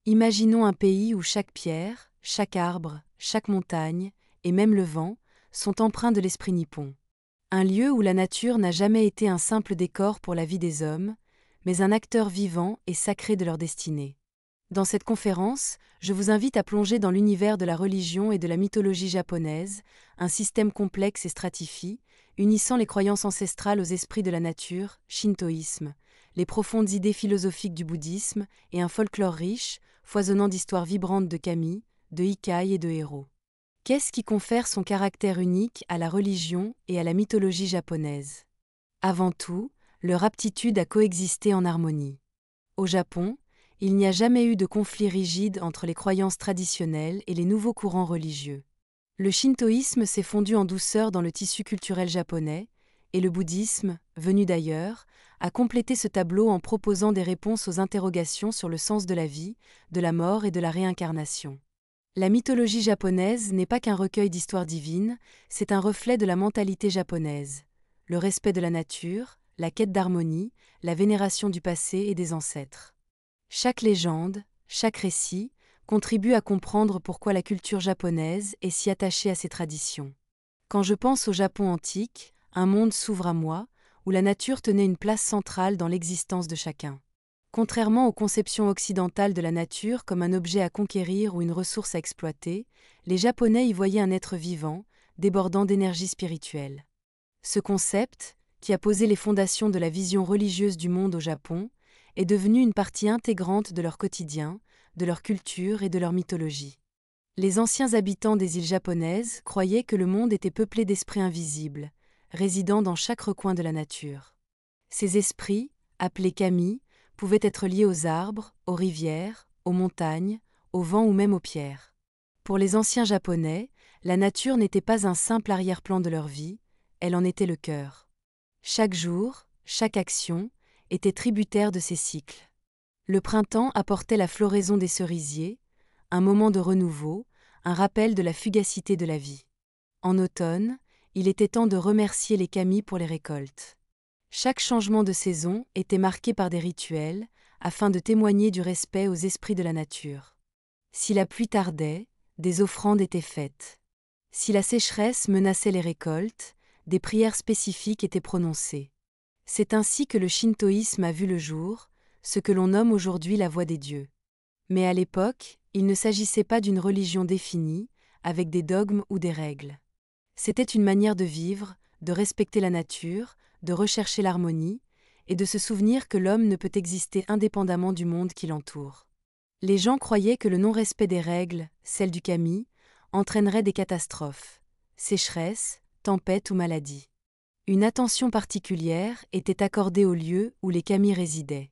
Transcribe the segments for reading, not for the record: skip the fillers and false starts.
Imaginons un pays où chaque pierre, chaque arbre, chaque montagne, et même le vent, sont empreints de l'esprit nippon. Un lieu où la nature n'a jamais été un simple décor pour la vie des hommes, mais un acteur vivant et sacré de leur destinée. Dans cette conférence, je vous invite à plonger dans l'univers de la religion et de la mythologie japonaise, un système complexe et stratifié, unissant les croyances ancestrales aux esprits de la nature, shintoïsme, les profondes idées philosophiques du bouddhisme et un folklore riche, foisonnant d'histoires vibrantes de kami, de ikai et de héros. Qu'est-ce qui confère son caractère unique à la religion et à la mythologie japonaise? Avant tout, leur aptitude à coexister en harmonie. Au Japon, il n'y a jamais eu de conflit rigide entre les croyances traditionnelles et les nouveaux courants religieux. Le shintoïsme s'est fondu en douceur dans le tissu culturel japonais, et le bouddhisme, venu d'ailleurs, a complété ce tableau en proposant des réponses aux interrogations sur le sens de la vie, de la mort et de la réincarnation. La mythologie japonaise n'est pas qu'un recueil d'histoires divines, c'est un reflet de la mentalité japonaise. Le respect de la nature, la quête d'harmonie, la vénération du passé et des ancêtres. Chaque légende, chaque récit, contribue à comprendre pourquoi la culture japonaise est si attachée à ses traditions. Quand je pense au Japon antique, un monde s'ouvre à moi, où la nature tenait une place centrale dans l'existence de chacun. Contrairement aux conceptions occidentales de la nature comme un objet à conquérir ou une ressource à exploiter, les Japonais y voyaient un être vivant, débordant d'énergie spirituelle. Ce concept, qui a posé les fondations de la vision religieuse du monde au Japon, est devenu une partie intégrante de leur quotidien, de leur culture et de leur mythologie. Les anciens habitants des îles japonaises croyaient que le monde était peuplé d'esprits invisibles, résidant dans chaque recoin de la nature. Ces esprits, appelés kami, pouvaient être liés aux arbres, aux rivières, aux montagnes, au vent ou même aux pierres. Pour les anciens Japonais, la nature n'était pas un simple arrière-plan de leur vie, elle en était le cœur. Chaque jour, chaque action, était tributaire de ces cycles. Le printemps apportait la floraison des cerisiers, un moment de renouveau, un rappel de la fugacité de la vie. En automne, il était temps de remercier les kami pour les récoltes. Chaque changement de saison était marqué par des rituels, afin de témoigner du respect aux esprits de la nature. Si la pluie tardait, des offrandes étaient faites. Si la sécheresse menaçait les récoltes, des prières spécifiques étaient prononcées. C'est ainsi que le shintoïsme a vu le jour, ce que l'on nomme aujourd'hui la voie des dieux. Mais à l'époque, il ne s'agissait pas d'une religion définie, avec des dogmes ou des règles. C'était une manière de vivre, de respecter la nature, de rechercher l'harmonie, et de se souvenir que l'homme ne peut exister indépendamment du monde qui l'entoure. Les gens croyaient que le non-respect des règles, celles du kami, entraînerait des catastrophes, sécheresse, tempêtes ou maladies. Une attention particulière était accordée aux lieux où les kami résidaient.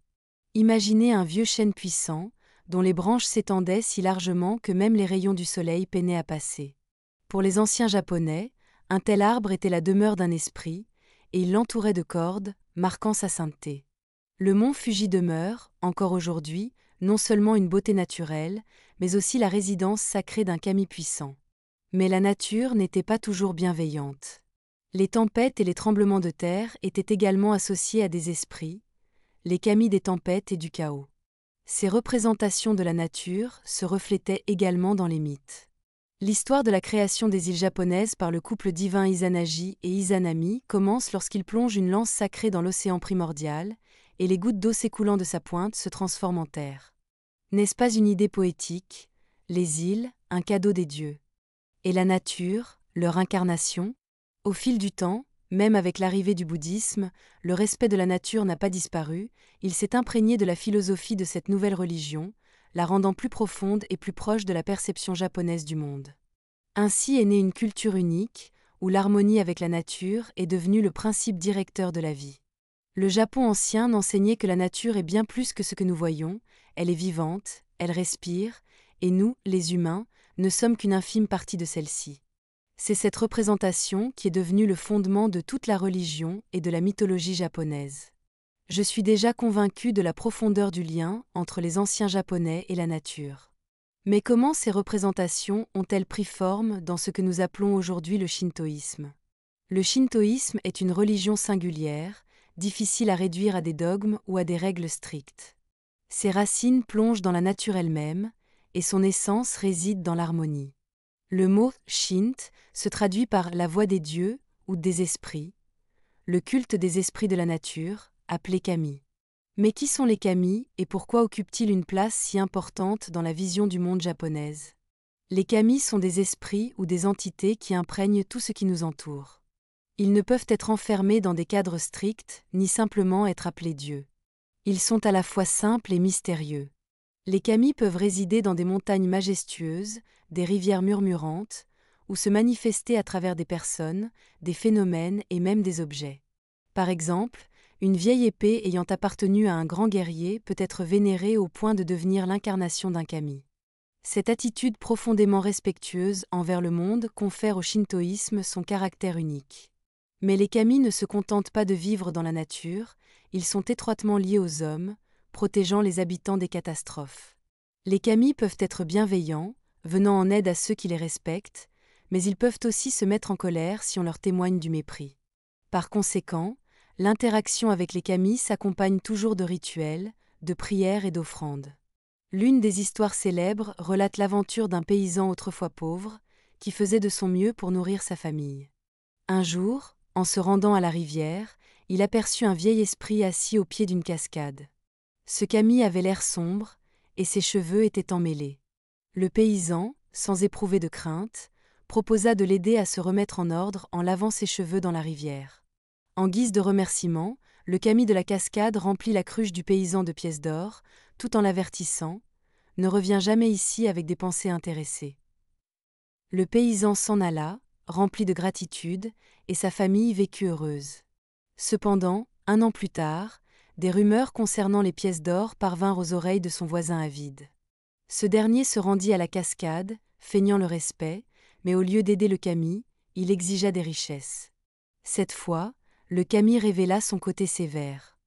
Imaginez un vieux chêne puissant, dont les branches s'étendaient si largement que même les rayons du soleil peinaient à passer. Pour les anciens Japonais, un tel arbre était la demeure d'un esprit, et il l'entourait de cordes, marquant sa sainteté. Le mont Fuji demeure, encore aujourd'hui, non seulement une beauté naturelle, mais aussi la résidence sacrée d'un kami puissant. Mais la nature n'était pas toujours bienveillante. Les tempêtes et les tremblements de terre étaient également associés à des esprits, les kami des tempêtes et du chaos. Ces représentations de la nature se reflétaient également dans les mythes. L'histoire de la création des îles japonaises par le couple divin Izanagi et Izanami commence lorsqu'il plonge une lance sacrée dans l'océan primordial, et les gouttes d'eau s'écoulant de sa pointe se transforment en terre. N'est-ce pas une idée poétique? Les îles, un cadeau des dieux. Et la nature, leur incarnation? Au fil du temps, même avec l'arrivée du bouddhisme, le respect de la nature n'a pas disparu, il s'est imprégné de la philosophie de cette nouvelle religion, la rendant plus profonde et plus proche de la perception japonaise du monde. Ainsi est née une culture unique, où l'harmonie avec la nature est devenue le principe directeur de la vie. Le Japon ancien n'enseignait que la nature est bien plus que ce que nous voyons, elle est vivante, elle respire, et nous, les humains, ne sommes qu'une infime partie de celle-ci. C'est cette représentation qui est devenue le fondement de toute la religion et de la mythologie japonaise. Je suis déjà convaincu de la profondeur du lien entre les anciens Japonais et la nature. Mais comment ces représentations ont-elles pris forme dans ce que nous appelons aujourd'hui le shintoïsme? Le shintoïsme est une religion singulière, difficile à réduire à des dogmes ou à des règles strictes. Ses racines plongent dans la nature elle-même, et son essence réside dans l'harmonie. Le mot Shint se traduit par la voix des dieux ou des esprits, le culte des esprits de la nature, appelé kami. Mais qui sont les kami et pourquoi occupent-ils une place si importante dans la vision du monde japonaise? Les kami sont des esprits ou des entités qui imprègnent tout ce qui nous entoure. Ils ne peuvent être enfermés dans des cadres stricts, ni simplement être appelés dieux. Ils sont à la fois simples et mystérieux. Les kami peuvent résider dans des montagnes majestueuses, des rivières murmurantes, ou se manifester à travers des personnes, des phénomènes et même des objets. Par exemple, une vieille épée ayant appartenu à un grand guerrier peut être vénérée au point de devenir l'incarnation d'un kami. Cette attitude profondément respectueuse envers le monde confère au shintoïsme son caractère unique. Mais les kami ne se contentent pas de vivre dans la nature, ils sont étroitement liés aux hommes, protégeant les habitants des catastrophes. Les kami peuvent être bienveillants, venant en aide à ceux qui les respectent, mais ils peuvent aussi se mettre en colère si on leur témoigne du mépris. Par conséquent, l'interaction avec les kami s'accompagne toujours de rituels, de prières et d'offrandes. L'une des histoires célèbres relate l'aventure d'un paysan autrefois pauvre, qui faisait de son mieux pour nourrir sa famille. Un jour, en se rendant à la rivière, il aperçut un vieil esprit assis au pied d'une cascade. Ce kami avait l'air sombre, et ses cheveux étaient emmêlés. Le paysan, sans éprouver de crainte, proposa de l'aider à se remettre en ordre en lavant ses cheveux dans la rivière. En guise de remerciement, le kami de la cascade remplit la cruche du paysan de pièces d'or, tout en l'avertissant « Ne reviens jamais ici avec des pensées intéressées ». Le paysan s'en alla, rempli de gratitude, et sa famille vécut heureuse. Cependant, 1 an plus tard, des rumeurs concernant les pièces d'or parvinrent aux oreilles de son voisin avide. Ce dernier se rendit à la cascade, feignant le respect, mais au lieu d'aider le kami, il exigea des richesses. Cette fois, le kami révéla son côté sévère.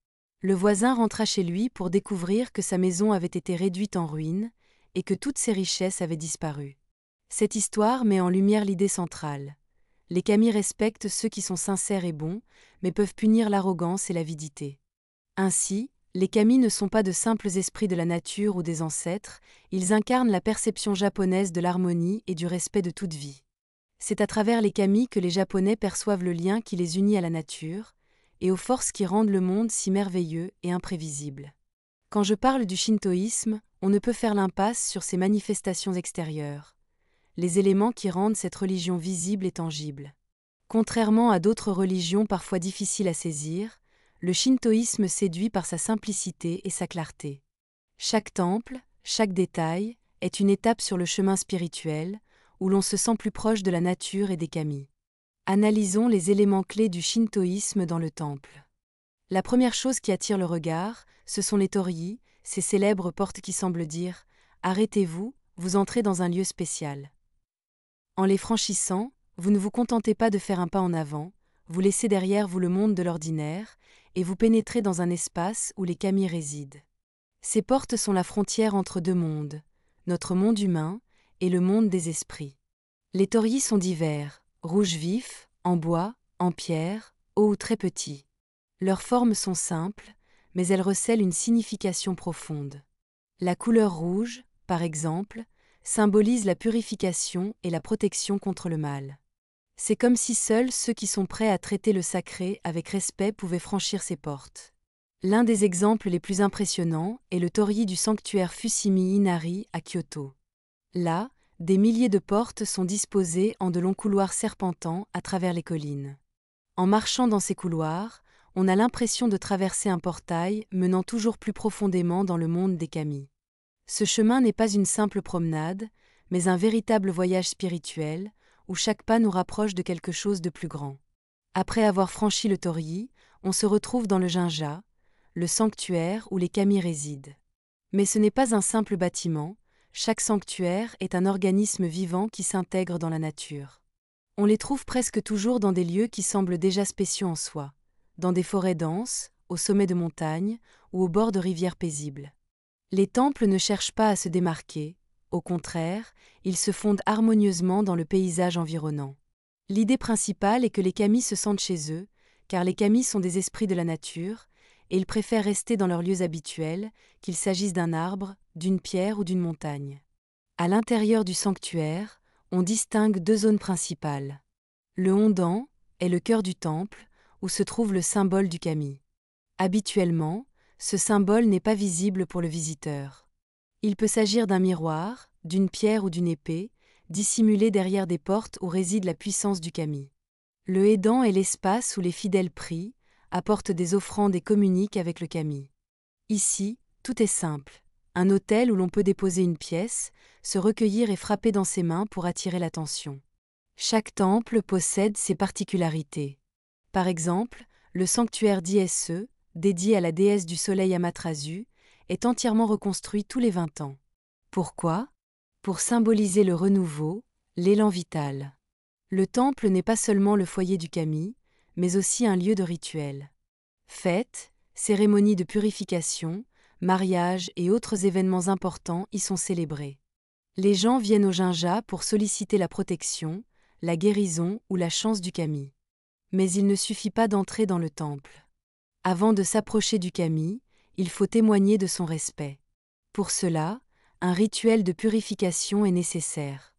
Le voisin rentra chez lui pour découvrir que sa maison avait été réduite en ruines et que toutes ses richesses avaient disparu. Cette histoire met en lumière l'idée centrale. Les kami respectent ceux qui sont sincères et bons, mais peuvent punir l'arrogance et l'avidité. Ainsi, les kami ne sont pas de simples esprits de la nature ou des ancêtres, ils incarnent la perception japonaise de l'harmonie et du respect de toute vie. C'est à travers les kami que les Japonais perçoivent le lien qui les unit à la nature, et aux forces qui rendent le monde si merveilleux et imprévisible. Quand je parle du shintoïsme, on ne peut faire l'impasse sur ses manifestations extérieures, les éléments qui rendent cette religion visible et tangible. Contrairement à d'autres religions parfois difficiles à saisir, le shintoïsme séduit par sa simplicité et sa clarté. Chaque temple, chaque détail, est une étape sur le chemin spirituel, où l'on se sent plus proche de la nature et des kami. Analysons les éléments clés du shintoïsme dans le temple. La première chose qui attire le regard, ce sont les torii, ces célèbres portes qui semblent dire « Arrêtez-vous, vous entrez dans un lieu spécial ». En les franchissant, vous ne vous contentez pas de faire un pas en avant, vous laissez derrière vous le monde de l'ordinaire, et vous pénétrez dans un espace où les kami résident. Ces portes sont la frontière entre 2 mondes, notre monde humain et le monde des esprits. Les torii sont divers, rouges vifs, en bois, en pierre, hauts ou très petits. Leurs formes sont simples, mais elles recèlent une signification profonde. La couleur rouge, par exemple, symbolise la purification et la protection contre le mal. C'est comme si seuls ceux qui sont prêts à traiter le sacré avec respect pouvaient franchir ces portes. L'un des exemples les plus impressionnants est le torii du sanctuaire Fushimi Inari à Kyoto. Là, des milliers de portes sont disposées en de longs couloirs serpentants à travers les collines. En marchant dans ces couloirs, on a l'impression de traverser un portail menant toujours plus profondément dans le monde des kami. Ce chemin n'est pas une simple promenade, mais un véritable voyage spirituel, où chaque pas nous rapproche de quelque chose de plus grand. Après avoir franchi le torii, on se retrouve dans le jinja, le sanctuaire où les kami résident. Mais ce n'est pas un simple bâtiment, chaque sanctuaire est un organisme vivant qui s'intègre dans la nature. On les trouve presque toujours dans des lieux qui semblent déjà spéciaux en soi, dans des forêts denses, au sommet de montagnes ou au bord de rivières paisibles. Les temples ne cherchent pas à se démarquer, au contraire, ils se fondent harmonieusement dans le paysage environnant. L'idée principale est que les kami se sentent chez eux, car les kami sont des esprits de la nature, et ils préfèrent rester dans leurs lieux habituels, qu'il s'agisse d'un arbre, d'une pierre ou d'une montagne. À l'intérieur du sanctuaire, on distingue deux zones principales. Le Hondan est le cœur du temple, où se trouve le symbole du kami. Habituellement, ce symbole n'est pas visible pour le visiteur. Il peut s'agir d'un miroir, d'une pierre ou d'une épée, dissimulé derrière des portes où réside la puissance du kami. Le Hédan est l'espace où les fidèles prient, apportent des offrandes et communiquent avec le kami. Ici, tout est simple. Un autel où l'on peut déposer une pièce, se recueillir et frapper dans ses mains pour attirer l'attention. Chaque temple possède ses particularités. Par exemple, le sanctuaire d'Ise, dédié à la déesse du soleil Amaterasu, est entièrement reconstruit tous les 20 ans. Pourquoi ? Pour symboliser le renouveau, l'élan vital. Le temple n'est pas seulement le foyer du kami, mais aussi un lieu de rituel. Fêtes, cérémonies de purification, mariages et autres événements importants y sont célébrés. Les gens viennent au Jinja pour solliciter la protection, la guérison ou la chance du kami. Mais il ne suffit pas d'entrer dans le temple. Avant de s'approcher du kami, il faut témoigner de son respect. Pour cela, un rituel de purification est nécessaire.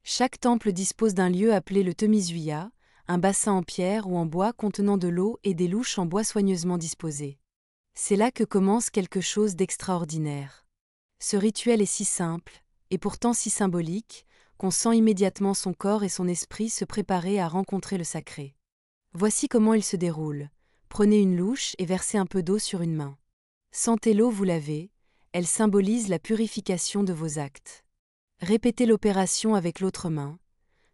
Chaque temple dispose d'un lieu appelé le Temizuya, un bassin en pierre ou en bois contenant de l'eau et des louches en bois soigneusement disposées. C'est là que commence quelque chose d'extraordinaire. Ce rituel est si simple, et pourtant si symbolique, qu'on sent immédiatement son corps et son esprit se préparer à rencontrer le sacré. Voici comment il se déroule. Prenez une louche et versez un peu d'eau sur une main. Sentez l'eau vous laver, elle symbolise la purification de vos actes. Répétez l'opération avec l'autre main.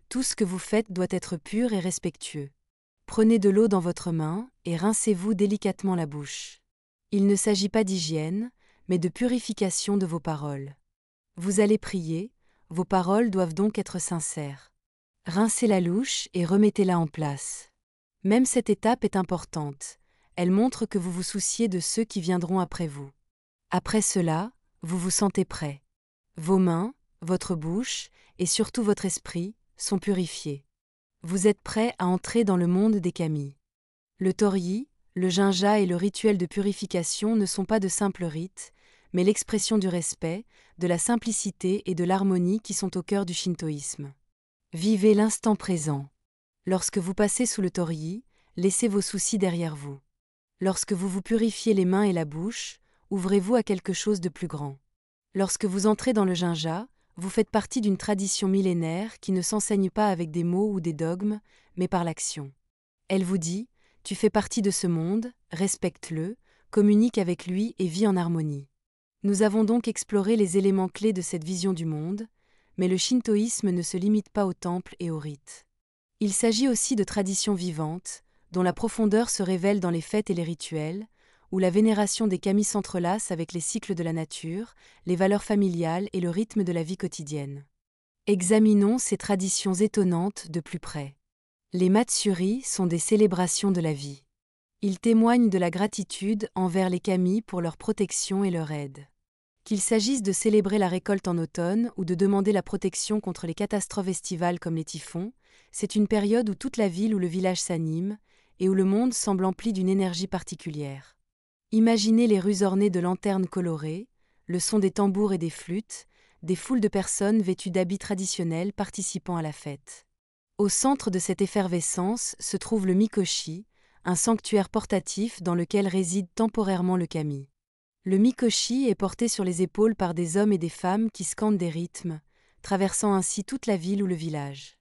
Tout ce que vous faites doit être pur et respectueux. Prenez de l'eau dans votre main et rincez-vous délicatement la bouche. Il ne s'agit pas d'hygiène, mais de purification de vos paroles. Vous allez prier, vos paroles doivent donc être sincères. Rincez la louche et remettez-la en place. Même cette étape est importante. Elle montre que vous vous souciez de ceux qui viendront après vous. Après cela, vous vous sentez prêt. Vos mains, votre bouche, et surtout votre esprit, sont purifiés. Vous êtes prêt à entrer dans le monde des kami. Le Toryi, le Jinja et le rituel de purification ne sont pas de simples rites, mais l'expression du respect, de la simplicité et de l'harmonie qui sont au cœur du shintoïsme. Vivez l'instant présent. Lorsque vous passez sous le Toryi, laissez vos soucis derrière vous. Lorsque vous vous purifiez les mains et la bouche, ouvrez-vous à quelque chose de plus grand. Lorsque vous entrez dans le Jinja, vous faites partie d'une tradition millénaire qui ne s'enseigne pas avec des mots ou des dogmes, mais par l'action. Elle vous dit, tu fais partie de ce monde, respecte-le, communique avec lui et vis en harmonie. Nous avons donc exploré les éléments clés de cette vision du monde, mais le shintoïsme ne se limite pas aux temples et aux rites. Il s'agit aussi de traditions vivantes, dont la profondeur se révèle dans les fêtes et les rituels, où la vénération des kami s'entrelace avec les cycles de la nature, les valeurs familiales et le rythme de la vie quotidienne. Examinons ces traditions étonnantes de plus près. Les matsuri sont des célébrations de la vie. Ils témoignent de la gratitude envers les kami pour leur protection et leur aide. Qu'il s'agisse de célébrer la récolte en automne ou de demander la protection contre les catastrophes estivales comme les typhons, c'est une période où toute la ville ou le village s'anime et où le monde semble empli d'une énergie particulière. Imaginez les rues ornées de lanternes colorées, le son des tambours et des flûtes, des foules de personnes vêtues d'habits traditionnels participant à la fête. Au centre de cette effervescence se trouve le mikoshi, un sanctuaire portatif dans lequel réside temporairement le kami. Le mikoshi est porté sur les épaules par des hommes et des femmes qui scandent des rythmes, traversant ainsi toute la ville ou le village.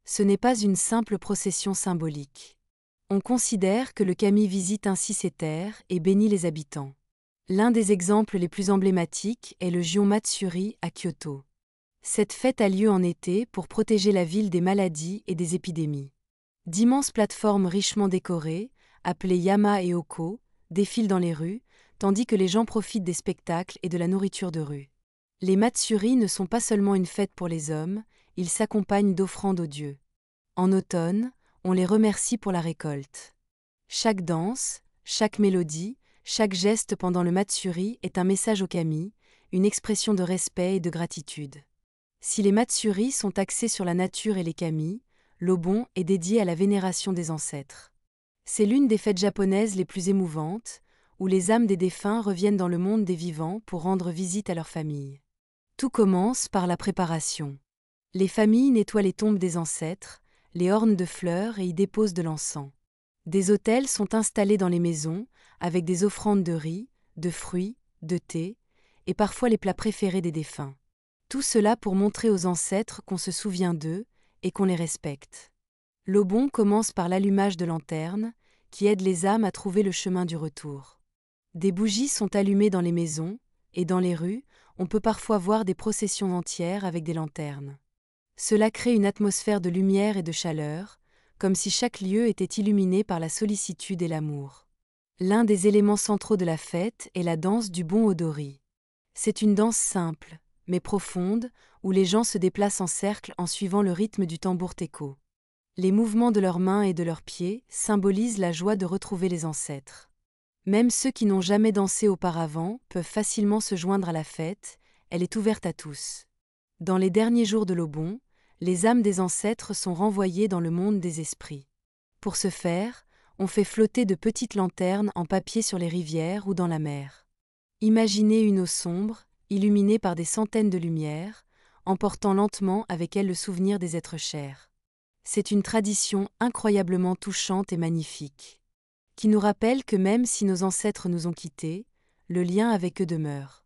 Ce n'est pas une simple procession symbolique. On considère que le kami visite ainsi ces terres et bénit les habitants. L'un des exemples les plus emblématiques est le Gion Matsuri à Kyoto. Cette fête a lieu en été pour protéger la ville des maladies et des épidémies. D'immenses plateformes richement décorées, appelées yama et oko, défilent dans les rues, tandis que les gens profitent des spectacles et de la nourriture de rue. Les Matsuri ne sont pas seulement une fête pour les hommes, ils s'accompagnent d'offrandes aux dieux. En automne, on les remercie pour la récolte. Chaque danse, chaque mélodie, chaque geste pendant le Matsuri est un message au kami, une expression de respect et de gratitude. Si les Matsuri sont axés sur la nature et les kami, l'Obon est dédié à la vénération des ancêtres. C'est l'une des fêtes japonaises les plus émouvantes, où les âmes des défunts reviennent dans le monde des vivants pour rendre visite à leur famille. Tout commence par la préparation. Les familles nettoient les tombes des ancêtres, les ornent de fleurs et y déposent de l'encens. Des autels sont installés dans les maisons, avec des offrandes de riz, de fruits, de thé, et parfois les plats préférés des défunts. Tout cela pour montrer aux ancêtres qu'on se souvient d'eux et qu'on les respecte. L'Obon commence par l'allumage de lanternes, qui aident les âmes à trouver le chemin du retour. Des bougies sont allumées dans les maisons, et dans les rues, on peut parfois voir des processions entières avec des lanternes. Cela crée une atmosphère de lumière et de chaleur, comme si chaque lieu était illuminé par la sollicitude et l'amour. L'un des éléments centraux de la fête est la danse du bon odori. C'est une danse simple, mais profonde, où les gens se déplacent en cercle en suivant le rythme du tambour teko. Les mouvements de leurs mains et de leurs pieds symbolisent la joie de retrouver les ancêtres. Même ceux qui n'ont jamais dansé auparavant peuvent facilement se joindre à la fête, elle est ouverte à tous. Dans les derniers jours de l'Obon, les âmes des ancêtres sont renvoyées dans le monde des esprits. Pour ce faire, on fait flotter de petites lanternes en papier sur les rivières ou dans la mer. Imaginez une eau sombre, illuminée par des centaines de lumières, emportant lentement avec elle le souvenir des êtres chers. C'est une tradition incroyablement touchante et magnifique, qui nous rappelle que même si nos ancêtres nous ont quittés, le lien avec eux demeure.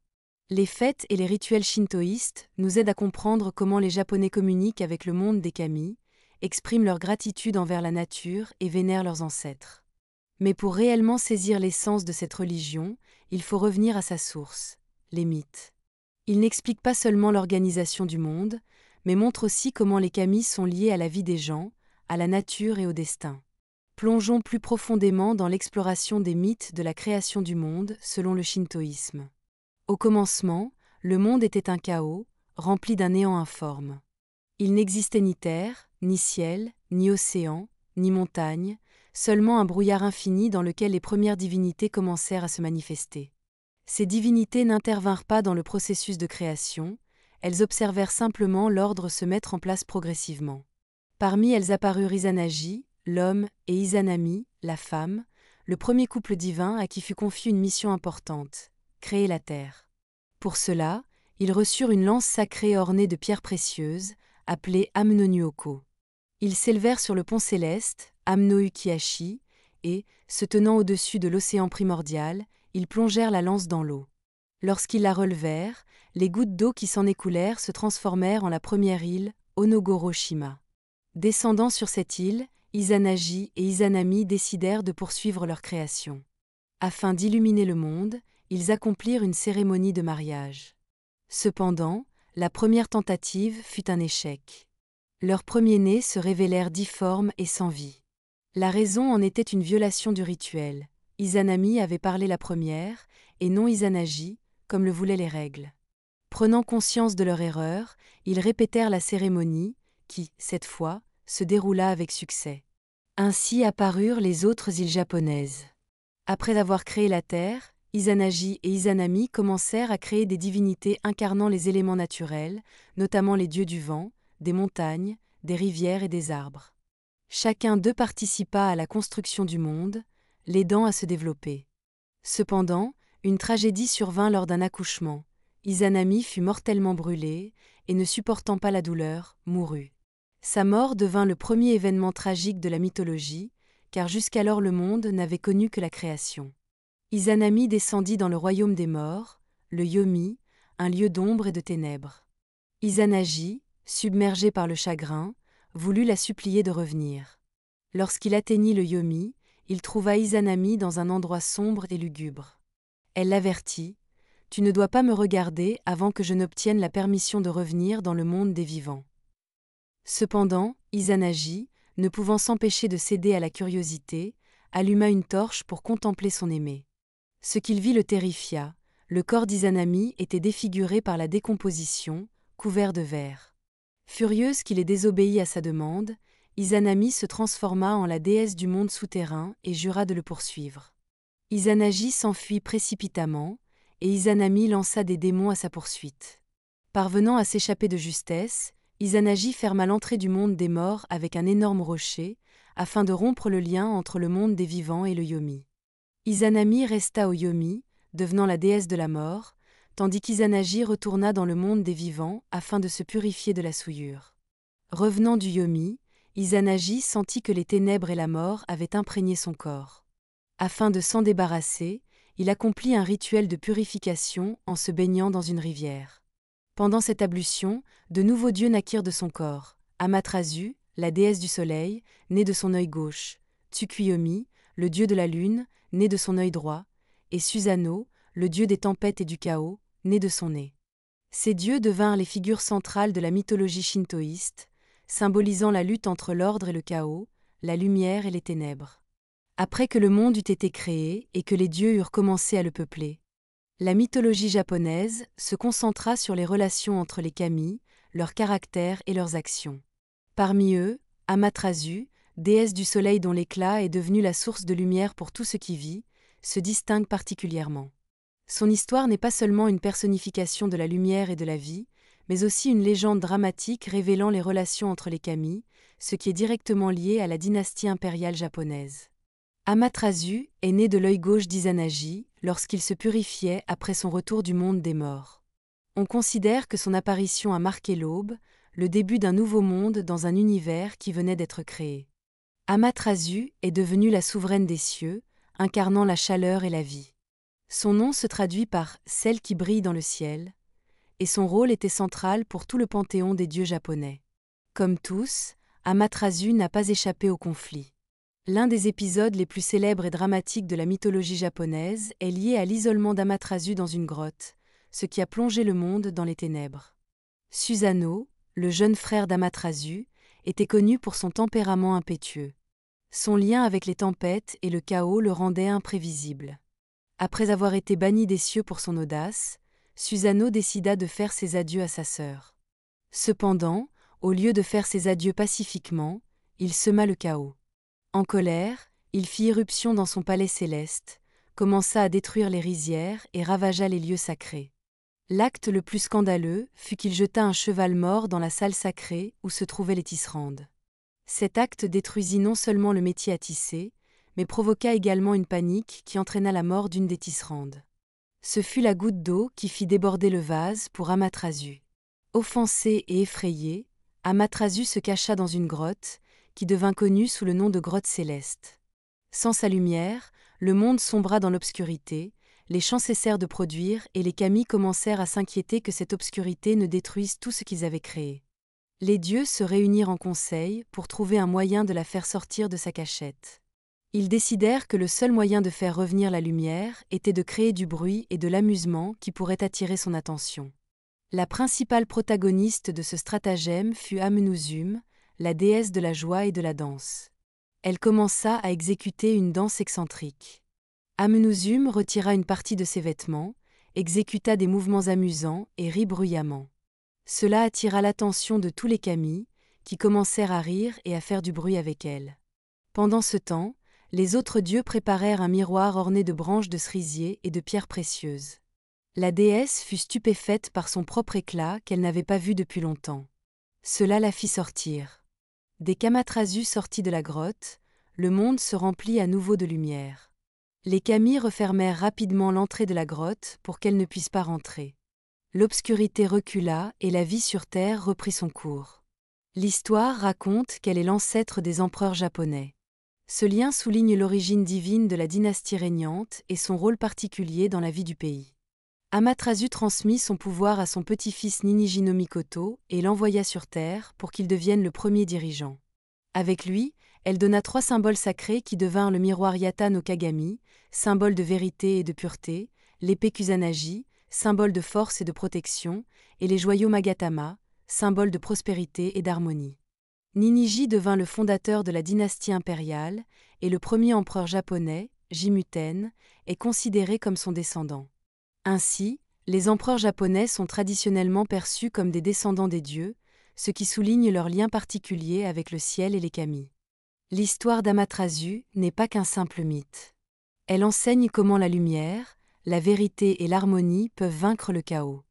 Les fêtes et les rituels shintoïstes nous aident à comprendre comment les Japonais communiquent avec le monde des kami, expriment leur gratitude envers la nature et vénèrent leurs ancêtres. Mais pour réellement saisir l'essence de cette religion, il faut revenir à sa source, les mythes. Ils n'expliquent pas seulement l'organisation du monde, mais montrent aussi comment les kami sont liés à la vie des gens, à la nature et au destin. Plongeons plus profondément dans l'exploration des mythes de la création du monde selon le shintoïsme. Au commencement, le monde était un chaos, rempli d'un néant informe. Il n'existait ni terre, ni ciel, ni océan, ni montagne, seulement un brouillard infini dans lequel les premières divinités commencèrent à se manifester. Ces divinités n'intervinrent pas dans le processus de création, elles observèrent simplement l'ordre se mettre en place progressivement. Parmi elles apparurent Izanagi, l'homme, et Izanami, la femme, le premier couple divin à qui fut confiée une mission importante, créer la terre. Pour cela, ils reçurent une lance sacrée ornée de pierres précieuses, appelée Amno-Nyuoko. Ils s'élevèrent sur le pont céleste, Amno-Ukihashi, et, se tenant au-dessus de l'océan primordial, ils plongèrent la lance dans l'eau. Lorsqu'ils la relevèrent, les gouttes d'eau qui s'en écoulèrent se transformèrent en la première île, Onogoro-shima. Descendant sur cette île, Izanagi et Izanami décidèrent de poursuivre leur création. Afin d'illuminer le monde, ils accomplirent une cérémonie de mariage. Cependant, la première tentative fut un échec. Leurs premiers-nés se révélèrent difformes et sans vie. La raison en était une violation du rituel. Izanami avait parlé la première, et non Izanagi, comme le voulaient les règles. Prenant conscience de leur erreur, ils répétèrent la cérémonie, qui, cette fois, se déroula avec succès. Ainsi apparurent les autres îles japonaises. Après avoir créé la terre, Izanagi et Izanami commencèrent à créer des divinités incarnant les éléments naturels, notamment les dieux du vent, des montagnes, des rivières et des arbres. Chacun d'eux participa à la construction du monde, l'aidant à se développer. Cependant, une tragédie survint lors d'un accouchement. Izanami fut mortellement brûlée et, ne supportant pas la douleur, mourut. Sa mort devint le premier événement tragique de la mythologie, car jusqu'alors le monde n'avait connu que la création. Izanami descendit dans le royaume des morts, le Yomi, un lieu d'ombre et de ténèbres. Izanagi, submergé par le chagrin, voulut la supplier de revenir. Lorsqu'il atteignit le Yomi, il trouva Izanami dans un endroit sombre et lugubre. Elle l'avertit : « Tu ne dois pas me regarder avant que je n'obtienne la permission de revenir dans le monde des vivants. » Cependant, Izanagi, ne pouvant s'empêcher de céder à la curiosité, alluma une torche pour contempler son aimé. Ce qu'il vit le terrifia, le corps d'Izanami était défiguré par la décomposition, couvert de verre. Furieuse qu'il ait désobéi à sa demande, Izanami se transforma en la déesse du monde souterrain et jura de le poursuivre. Izanagi s'enfuit précipitamment, et Izanami lança des démons à sa poursuite. Parvenant à s'échapper de justesse, Izanagi ferma l'entrée du monde des morts avec un énorme rocher, afin de rompre le lien entre le monde des vivants et le Yomi. Izanami resta au Yomi, devenant la déesse de la mort, tandis qu'Izanagi retourna dans le monde des vivants afin de se purifier de la souillure. Revenant du Yomi, Izanagi sentit que les ténèbres et la mort avaient imprégné son corps. Afin de s'en débarrasser, il accomplit un rituel de purification en se baignant dans une rivière. Pendant cette ablution, de nouveaux dieux naquirent de son corps. Amaterasu, la déesse du soleil, née de son œil gauche, Tsukuyomi, le dieu de la lune, né de son œil droit, et Susanoo, le dieu des tempêtes et du chaos, né de son nez. Ces dieux devinrent les figures centrales de la mythologie shintoïste, symbolisant la lutte entre l'ordre et le chaos, la lumière et les ténèbres. Après que le monde eut été créé et que les dieux eurent commencé à le peupler, la mythologie japonaise se concentra sur les relations entre les kami, leur caractère et leurs actions. Parmi eux, Amaterasu, déesse du soleil dont l'éclat est devenu la source de lumière pour tout ce qui vit, se distingue particulièrement. Son histoire n'est pas seulement une personnification de la lumière et de la vie, mais aussi une légende dramatique révélant les relations entre les kami, ce qui est directement lié à la dynastie impériale japonaise. Amaterasu est né de l'œil gauche d'Izanagi lorsqu'il se purifiait après son retour du monde des morts. On considère que son apparition a marqué l'aube, le début d'un nouveau monde dans un univers qui venait d'être créé. Amaterasu est devenue la souveraine des cieux, incarnant la chaleur et la vie. Son nom se traduit par « celle qui brille dans le ciel », et son rôle était central pour tout le panthéon des dieux japonais. Comme tous, Amaterasu n'a pas échappé au conflit. L'un des épisodes les plus célèbres et dramatiques de la mythologie japonaise est lié à l'isolement d'Amaterasu dans une grotte, ce qui a plongé le monde dans les ténèbres. Susanoo, le jeune frère d'Amaterasu, était connu pour son tempérament impétueux. Son lien avec les tempêtes et le chaos le rendait imprévisible. Après avoir été banni des cieux pour son audace, Susanoo décida de faire ses adieux à sa sœur. Cependant, au lieu de faire ses adieux pacifiquement, il sema le chaos. En colère, il fit irruption dans son palais céleste, commença à détruire les rizières et ravagea les lieux sacrés. L'acte le plus scandaleux fut qu'il jeta un cheval mort dans la salle sacrée où se trouvaient les tisserandes. Cet acte détruisit non seulement le métier à tisser, mais provoqua également une panique qui entraîna la mort d'une des tisserandes. Ce fut la goutte d'eau qui fit déborder le vase pour Amaterasu. Offensé et effrayé, Amaterasu se cacha dans une grotte, qui devint connue sous le nom de grotte céleste. Sans sa lumière, le monde sombra dans l'obscurité, les champs cessèrent de produire et les kami commencèrent à s'inquiéter que cette obscurité ne détruise tout ce qu'ils avaient créé. Les dieux se réunirent en conseil pour trouver un moyen de la faire sortir de sa cachette. Ils décidèrent que le seul moyen de faire revenir la lumière était de créer du bruit et de l'amusement qui pourrait attirer son attention. La principale protagoniste de ce stratagème fut Amenuzum, la déesse de la joie et de la danse. Elle commença à exécuter une danse excentrique. Amenuzum retira une partie de ses vêtements, exécuta des mouvements amusants et rit bruyamment. Cela attira l'attention de tous les kami, qui commencèrent à rire et à faire du bruit avec elle. Pendant ce temps, les autres dieux préparèrent un miroir orné de branches de cerisier et de pierres précieuses. La déesse fut stupéfaite par son propre éclat qu'elle n'avait pas vu depuis longtemps. Cela la fit sortir. Dès qu'Amaterasu sortit de la grotte, le monde se remplit à nouveau de lumière. Les kami refermèrent rapidement l'entrée de la grotte pour qu'elle ne puisse pas rentrer. L'obscurité recula et la vie sur Terre reprit son cours. L'histoire raconte qu'elle est l'ancêtre des empereurs japonais. Ce lien souligne l'origine divine de la dynastie régnante et son rôle particulier dans la vie du pays. Amaterasu transmit son pouvoir à son petit-fils Ninigi no Mikoto et l'envoya sur Terre pour qu'il devienne le premier dirigeant. Avec lui, elle donna 3 symboles sacrés qui devinrent le miroir Yata no Kagami, symbole de vérité et de pureté, l'épée Kusanagi, symbole de force et de protection, et les joyaux Magatama, symbole de prospérité et d'harmonie. Ninigi devint le fondateur de la dynastie impériale, et le premier empereur japonais, Jimuten, est considéré comme son descendant. Ainsi, les empereurs japonais sont traditionnellement perçus comme des descendants des dieux, ce qui souligne leur lien particulier avec le ciel et les kami. L'histoire d'Amaterasu n'est pas qu'un simple mythe. Elle enseigne comment la lumière, la vérité et l'harmonie peuvent vaincre le chaos.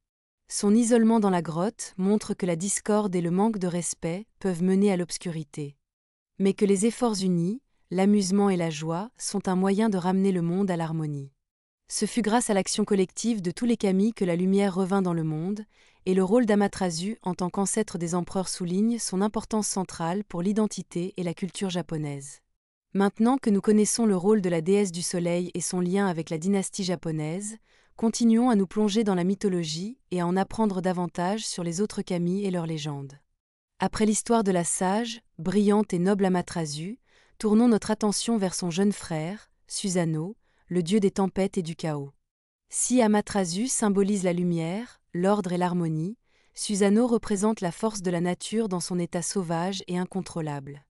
Son isolement dans la grotte montre que la discorde et le manque de respect peuvent mener à l'obscurité. Mais que les efforts unis, l'amusement et la joie sont un moyen de ramener le monde à l'harmonie. Ce fut grâce à l'action collective de tous les kami que la lumière revint dans le monde, et le rôle d'Amaterasu en tant qu'ancêtre des empereurs souligne son importance centrale pour l'identité et la culture japonaise. Maintenant que nous connaissons le rôle de la déesse du soleil et son lien avec la dynastie japonaise, continuons à nous plonger dans la mythologie et à en apprendre davantage sur les autres kami et leurs légendes. Après l'histoire de la sage, brillante et noble Amaterasu, tournons notre attention vers son jeune frère, Susanoo, le dieu des tempêtes et du chaos. Si Amaterasu symbolise la lumière, l'ordre et l'harmonie, Susanoo représente la force de la nature dans son état sauvage et incontrôlable.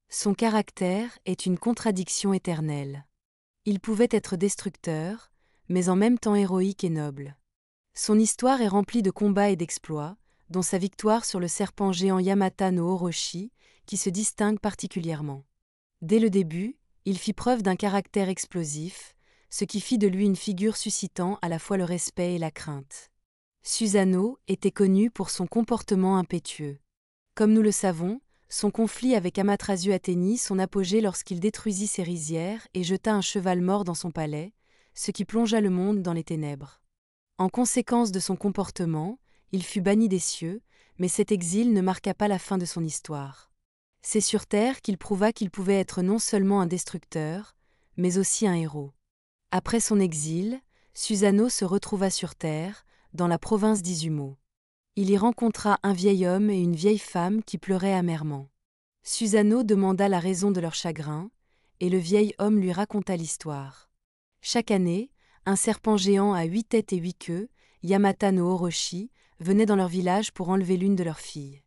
Son caractère est une contradiction éternelle. Il pouvait être destructeur, mais en même temps héroïque et noble. Son histoire est remplie de combats et d'exploits, dont sa victoire sur le serpent géant Yamata no Orochi, qui se distingue particulièrement. Dès le début, il fit preuve d'un caractère explosif, ce qui fit de lui une figure suscitant à la fois le respect et la crainte. Susanoo était connu pour son comportement impétueux. Comme nous le savons, son conflit avec Amaterasu atteignit son apogée lorsqu'il détruisit ses rizières et jeta un cheval mort dans son palais, ce qui plongea le monde dans les ténèbres. En conséquence de son comportement, il fut banni des cieux, mais cet exil ne marqua pas la fin de son histoire. C'est sur Terre qu'il prouva qu'il pouvait être non seulement un destructeur, mais aussi un héros. Après son exil, Susanoo se retrouva sur Terre, dans la province d'Izumo. Il y rencontra un vieil homme et une vieille femme qui pleuraient amèrement. Susanoo demanda la raison de leur chagrin, et le vieil homme lui raconta l'histoire. Chaque année, un serpent géant à 8 têtes et 8 queues, Yamata no Orochi, venait dans leur village pour enlever l'une de leurs filles.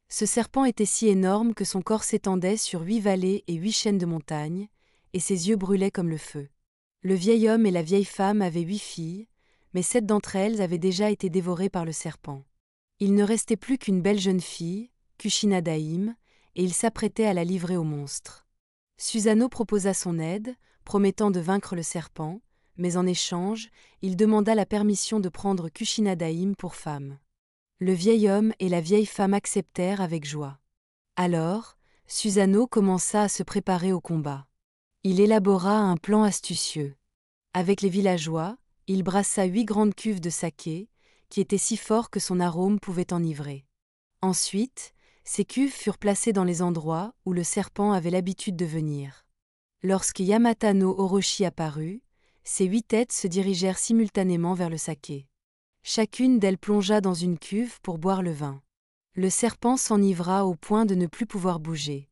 Ce serpent était si énorme que son corps s'étendait sur 8 vallées et 8 chaînes de montagnes, et ses yeux brûlaient comme le feu. Le vieil homme et la vieille femme avaient 8 filles, mais 7 d'entre elles avaient déjà été dévorées par le serpent. Il ne restait plus qu'une belle jeune fille, Kushina Daim, et il s'apprêtait à la livrer au monstre. Susanoo proposa son aide, promettant de vaincre le serpent, mais en échange, il demanda la permission de prendre Kushina Daim pour femme. Le vieil homme et la vieille femme acceptèrent avec joie. Alors, Susanoo commença à se préparer au combat. Il élabora un plan astucieux. Avec les villageois, il brassa 8 grandes cuves de saké, qui étaient si forts que son arôme pouvait enivrer. Ensuite, ces cuves furent placées dans les endroits où le serpent avait l'habitude de venir. Lorsque Yamata no Orochi apparut, ses 8 têtes se dirigèrent simultanément vers le saké. Chacune d'elles plongea dans une cuve pour boire le vin. Le serpent s'enivra au point de ne plus pouvoir bouger.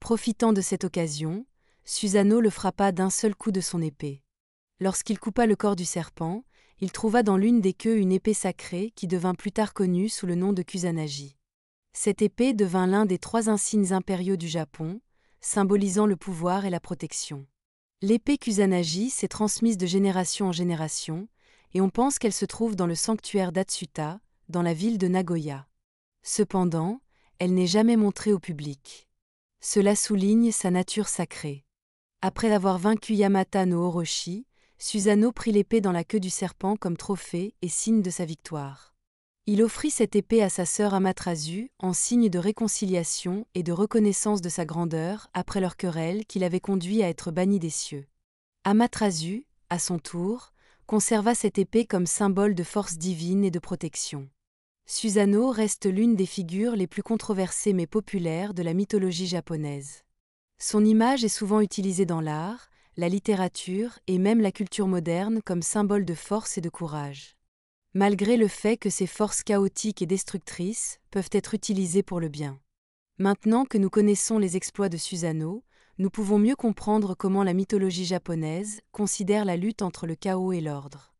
Profitant de cette occasion, Susanoo le frappa d'un seul coup de son épée. Lorsqu'il coupa le corps du serpent, il trouva dans l'une des queues une épée sacrée qui devint plus tard connue sous le nom de Kusanagi. Cette épée devint l'un des 3 insignes impériaux du Japon, symbolisant le pouvoir et la protection. L'épée Kusanagi s'est transmise de génération en génération, et on pense qu'elle se trouve dans le sanctuaire d'Atsuta, dans la ville de Nagoya. Cependant, elle n'est jamais montrée au public. Cela souligne sa nature sacrée. Après avoir vaincu Yamata no Orochi, Susanoo prit l'épée dans la queue du serpent comme trophée et signe de sa victoire. Il offrit cette épée à sa sœur Amaterasu en signe de réconciliation et de reconnaissance de sa grandeur après leur querelle qui l'avait conduit à être banni des cieux. Amaterasu, à son tour, conserva cette épée comme symbole de force divine et de protection. Susanoo reste l'une des figures les plus controversées mais populaires de la mythologie japonaise. Son image est souvent utilisée dans l'art, la littérature et même la culture moderne comme symbole de force et de courage. Malgré le fait que ces forces chaotiques et destructrices peuvent être utilisées pour le bien. Maintenant que nous connaissons les exploits de Susanoo, nous pouvons mieux comprendre comment la mythologie japonaise considère la lutte entre le chaos et l'ordre.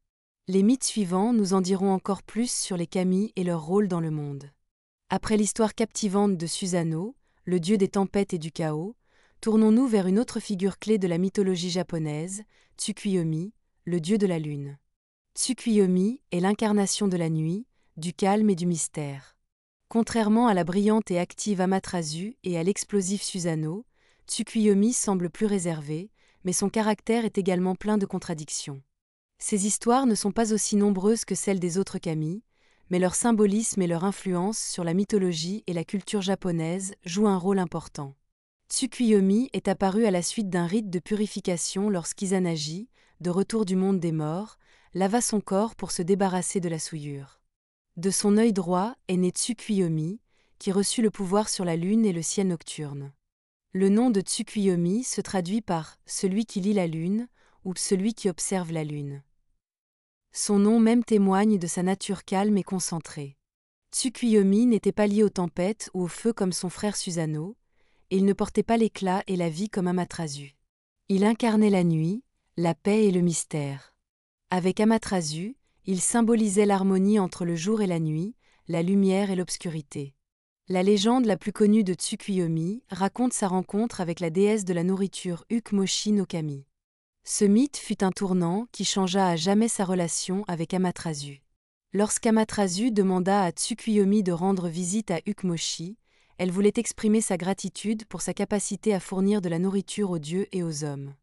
Les mythes suivants nous en diront encore plus sur les kami et leur rôle dans le monde. Après l'histoire captivante de Susanoo, le dieu des tempêtes et du chaos, tournons-nous vers une autre figure clé de la mythologie japonaise, Tsukuyomi, le dieu de la lune. Tsukuyomi est l'incarnation de la nuit, du calme et du mystère. Contrairement à la brillante et active Amaterasu et à l'explosif Susanoo, Tsukuyomi semble plus réservé, mais son caractère est également plein de contradictions. Ces histoires ne sont pas aussi nombreuses que celles des autres kami, mais leur symbolisme et leur influence sur la mythologie et la culture japonaise jouent un rôle important. Tsukuyomi est apparu à la suite d'un rite de purification lorsqu'Izanagi, de retour du monde des morts, lava son corps pour se débarrasser de la souillure. De son œil droit est né Tsukuyomi, qui reçut le pouvoir sur la lune et le ciel nocturne. Le nom de Tsukuyomi se traduit par « celui qui lit la lune » ou « celui qui observe la lune ». Son nom même témoigne de sa nature calme et concentrée. Tsukuyomi n'était pas lié aux tempêtes ou au feu comme son frère Susanoo, et il ne portait pas l'éclat et la vie comme Amaterasu. Il incarnait la nuit, la paix et le mystère. Avec Amaterasu, il symbolisait l'harmonie entre le jour et la nuit, la lumière et l'obscurité. La légende la plus connue de Tsukuyomi raconte sa rencontre avec la déesse de la nourriture Ukmoshi no Kami. Ce mythe fut un tournant qui changea à jamais sa relation avec Amaterasu. Lorsqu'Amaterasu demanda à Tsukuyomi de rendre visite à Ukmoshi, elle voulait exprimer sa gratitude pour sa capacité à fournir de la nourriture aux dieux et aux hommes.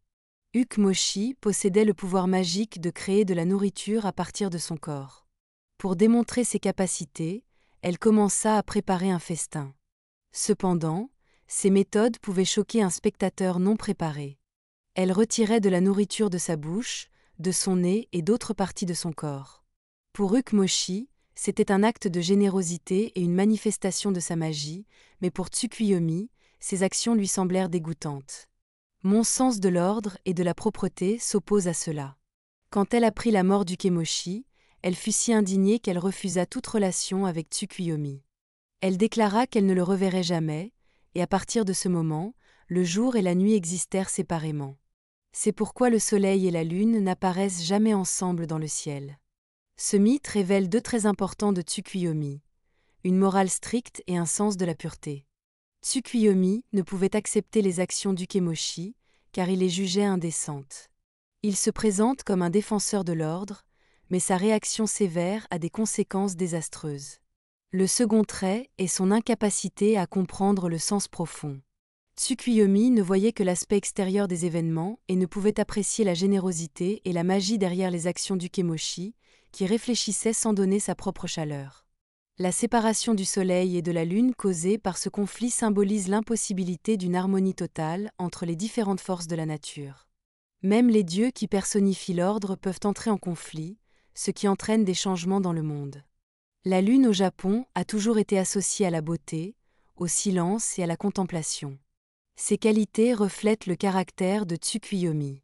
Ukmoshi possédait le pouvoir magique de créer de la nourriture à partir de son corps. Pour démontrer ses capacités, elle commença à préparer un festin. Cependant, ces méthodes pouvaient choquer un spectateur non préparé. Elle retirait de la nourriture de sa bouche, de son nez et d'autres parties de son corps. Pour Ukmoshi, c'était un acte de générosité et une manifestation de sa magie, mais pour Tsukuyomi, ses actions lui semblèrent dégoûtantes. Mon sens de l'ordre et de la propreté s'oppose à cela. Quand elle apprit la mort d'Ukemoshi, elle fut si indignée qu'elle refusa toute relation avec Tsukuyomi. Elle déclara qu'elle ne le reverrait jamais, et à partir de ce moment, le jour et la nuit existèrent séparément. C'est pourquoi le soleil et la lune n'apparaissent jamais ensemble dans le ciel. Ce mythe révèle deux traits importants de Tsukuyomi, une morale stricte et un sens de la pureté. Tsukuyomi ne pouvait accepter les actions d'Ukemoshi, car il les jugeait indécentes. Il se présente comme un défenseur de l'ordre, mais sa réaction sévère a des conséquences désastreuses. Le second trait est son incapacité à comprendre le sens profond. Tsukuyomi ne voyait que l'aspect extérieur des événements et ne pouvait apprécier la générosité et la magie derrière les actions d'Ukemoshi, qui réfléchissait sans donner sa propre chaleur. La séparation du soleil et de la lune causée par ce conflit symbolise l'impossibilité d'une harmonie totale entre les différentes forces de la nature. Même les dieux qui personnifient l'ordre peuvent entrer en conflit, ce qui entraîne des changements dans le monde. La lune au Japon a toujours été associée à la beauté, au silence et à la contemplation. Ces qualités reflètent le caractère de Tsukuyomi.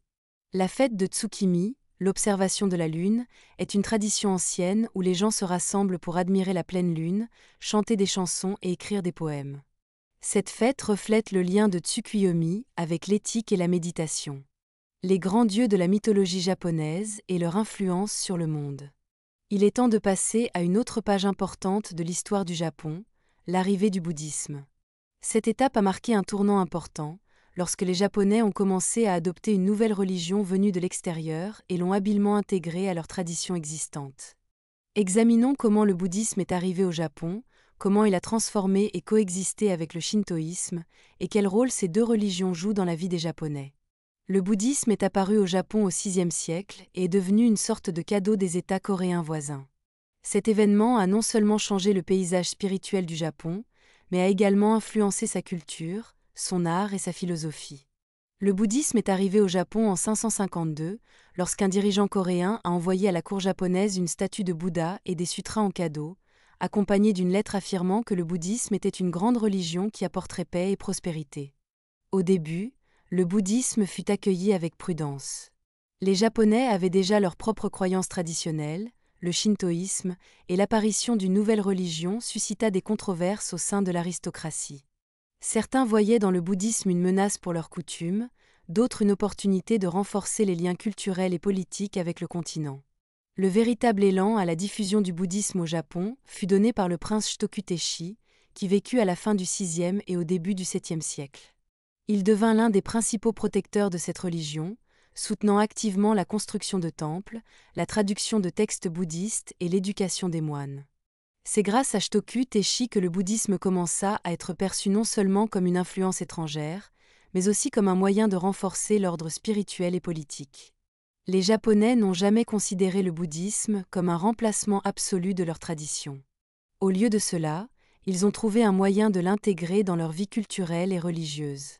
La fête de Tsukimi, l'observation de la lune, est une tradition ancienne où les gens se rassemblent pour admirer la pleine lune, chanter des chansons et écrire des poèmes. Cette fête reflète le lien de Tsukuyomi avec l'éthique et la méditation. Les grands dieux de la mythologie japonaise et leur influence sur le monde. Il est temps de passer à une autre page importante de l'histoire du Japon, l'arrivée du bouddhisme. Cette étape a marqué un tournant important, lorsque les Japonais ont commencé à adopter une nouvelle religion venue de l'extérieur et l'ont habilement intégrée à leurs traditions existantes. Examinons comment le bouddhisme est arrivé au Japon, comment il a transformé et coexisté avec le shintoïsme, et quel rôle ces deux religions jouent dans la vie des Japonais. Le bouddhisme est apparu au Japon au VIe siècle et est devenu une sorte de cadeau des États coréens voisins. Cet événement a non seulement changé le paysage spirituel du Japon, mais a également influencé sa culture, son art et sa philosophie. Le bouddhisme est arrivé au Japon en 552, lorsqu'un dirigeant coréen a envoyé à la cour japonaise une statue de Bouddha et des sutras en cadeau, accompagnée d'une lettre affirmant que le bouddhisme était une grande religion qui apporterait paix et prospérité. Au début, le bouddhisme fut accueilli avec prudence. Les Japonais avaient déjà leurs propres croyances traditionnelles, le shintoïsme, et l'apparition d'une nouvelle religion suscita des controverses au sein de l'aristocratie. Certains voyaient dans le bouddhisme une menace pour leurs coutumes, d'autres une opportunité de renforcer les liens culturels et politiques avec le continent. Le véritable élan à la diffusion du bouddhisme au Japon fut donné par le prince Shitoku Teshi, qui vécut à la fin du VIe et au début du VIIe siècle. Il devint l'un des principaux protecteurs de cette religion, soutenant activement la construction de temples, la traduction de textes bouddhistes et l'éducation des moines. C'est grâce à Shitoku Teshi que le bouddhisme commença à être perçu non seulement comme une influence étrangère, mais aussi comme un moyen de renforcer l'ordre spirituel et politique. Les Japonais n'ont jamais considéré le bouddhisme comme un remplacement absolu de leur tradition. Au lieu de cela, ils ont trouvé un moyen de l'intégrer dans leur vie culturelle et religieuse.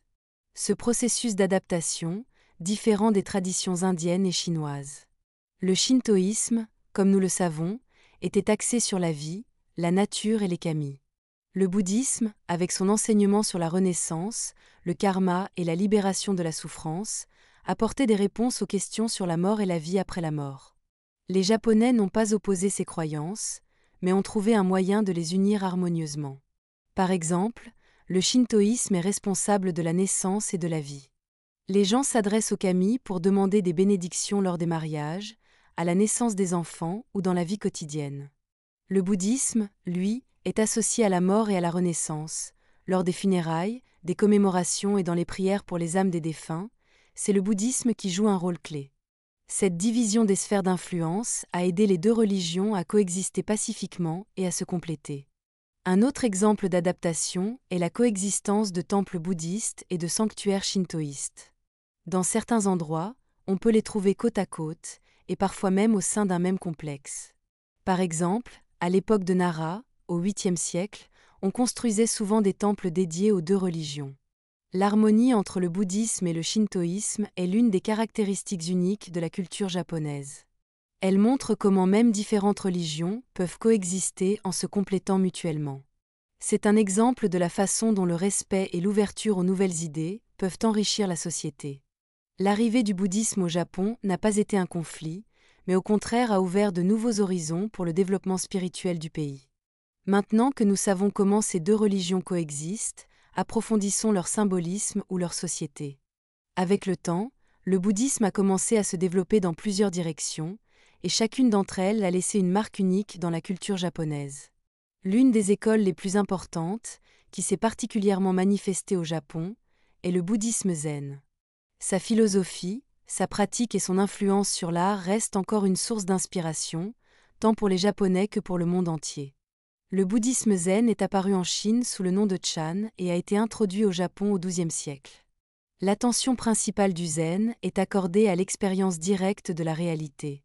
ce processus d'adaptation, différent des traditions indiennes et chinoises. Le shintoïsme, comme nous le savons, était axé sur la vie, la nature et les kami. Le bouddhisme, avec son enseignement sur la renaissance, le karma et la libération de la souffrance, apportait des réponses aux questions sur la mort et la vie après la mort. Les Japonais n'ont pas opposé ces croyances, mais ont trouvé un moyen de les unir harmonieusement. Par exemple, le shintoïsme est responsable de la naissance et de la vie. Les gens s'adressent aux kami pour demander des bénédictions lors des mariages, à la naissance des enfants ou dans la vie quotidienne. Le bouddhisme, lui, est associé à la mort et à la renaissance. Lors des funérailles, des commémorations et dans les prières pour les âmes des défunts, c'est le bouddhisme qui joue un rôle clé. Cette division des sphères d'influence a aidé les deux religions à coexister pacifiquement et à se compléter. Un autre exemple d'adaptation est la coexistence de temples bouddhistes et de sanctuaires shintoïstes. Dans certains endroits, on peut les trouver côte à côte, et parfois même au sein d'un même complexe. Par exemple, à l'époque de Nara, au 8e siècle, on construisait souvent des temples dédiés aux deux religions. L'harmonie entre le bouddhisme et le shintoïsme est l'une des caractéristiques uniques de la culture japonaise. Elle montre comment même différentes religions peuvent coexister en se complétant mutuellement. C'est un exemple de la façon dont le respect et l'ouverture aux nouvelles idées peuvent enrichir la société. L'arrivée du bouddhisme au Japon n'a pas été un conflit, mais au contraire a ouvert de nouveaux horizons pour le développement spirituel du pays. Maintenant que nous savons comment ces deux religions coexistent, approfondissons leur symbolisme ou leur société. Avec le temps, le bouddhisme a commencé à se développer dans plusieurs directions, et chacune d'entre elles a laissé une marque unique dans la culture japonaise. L'une des écoles les plus importantes, qui s'est particulièrement manifestée au Japon, est le bouddhisme zen. Sa philosophie, sa pratique et son influence sur l'art restent encore une source d'inspiration, tant pour les Japonais que pour le monde entier. Le bouddhisme zen est apparu en Chine sous le nom de Chan et a été introduit au Japon au XIIe siècle. L'attention principale du zen est accordée à l'expérience directe de la réalité,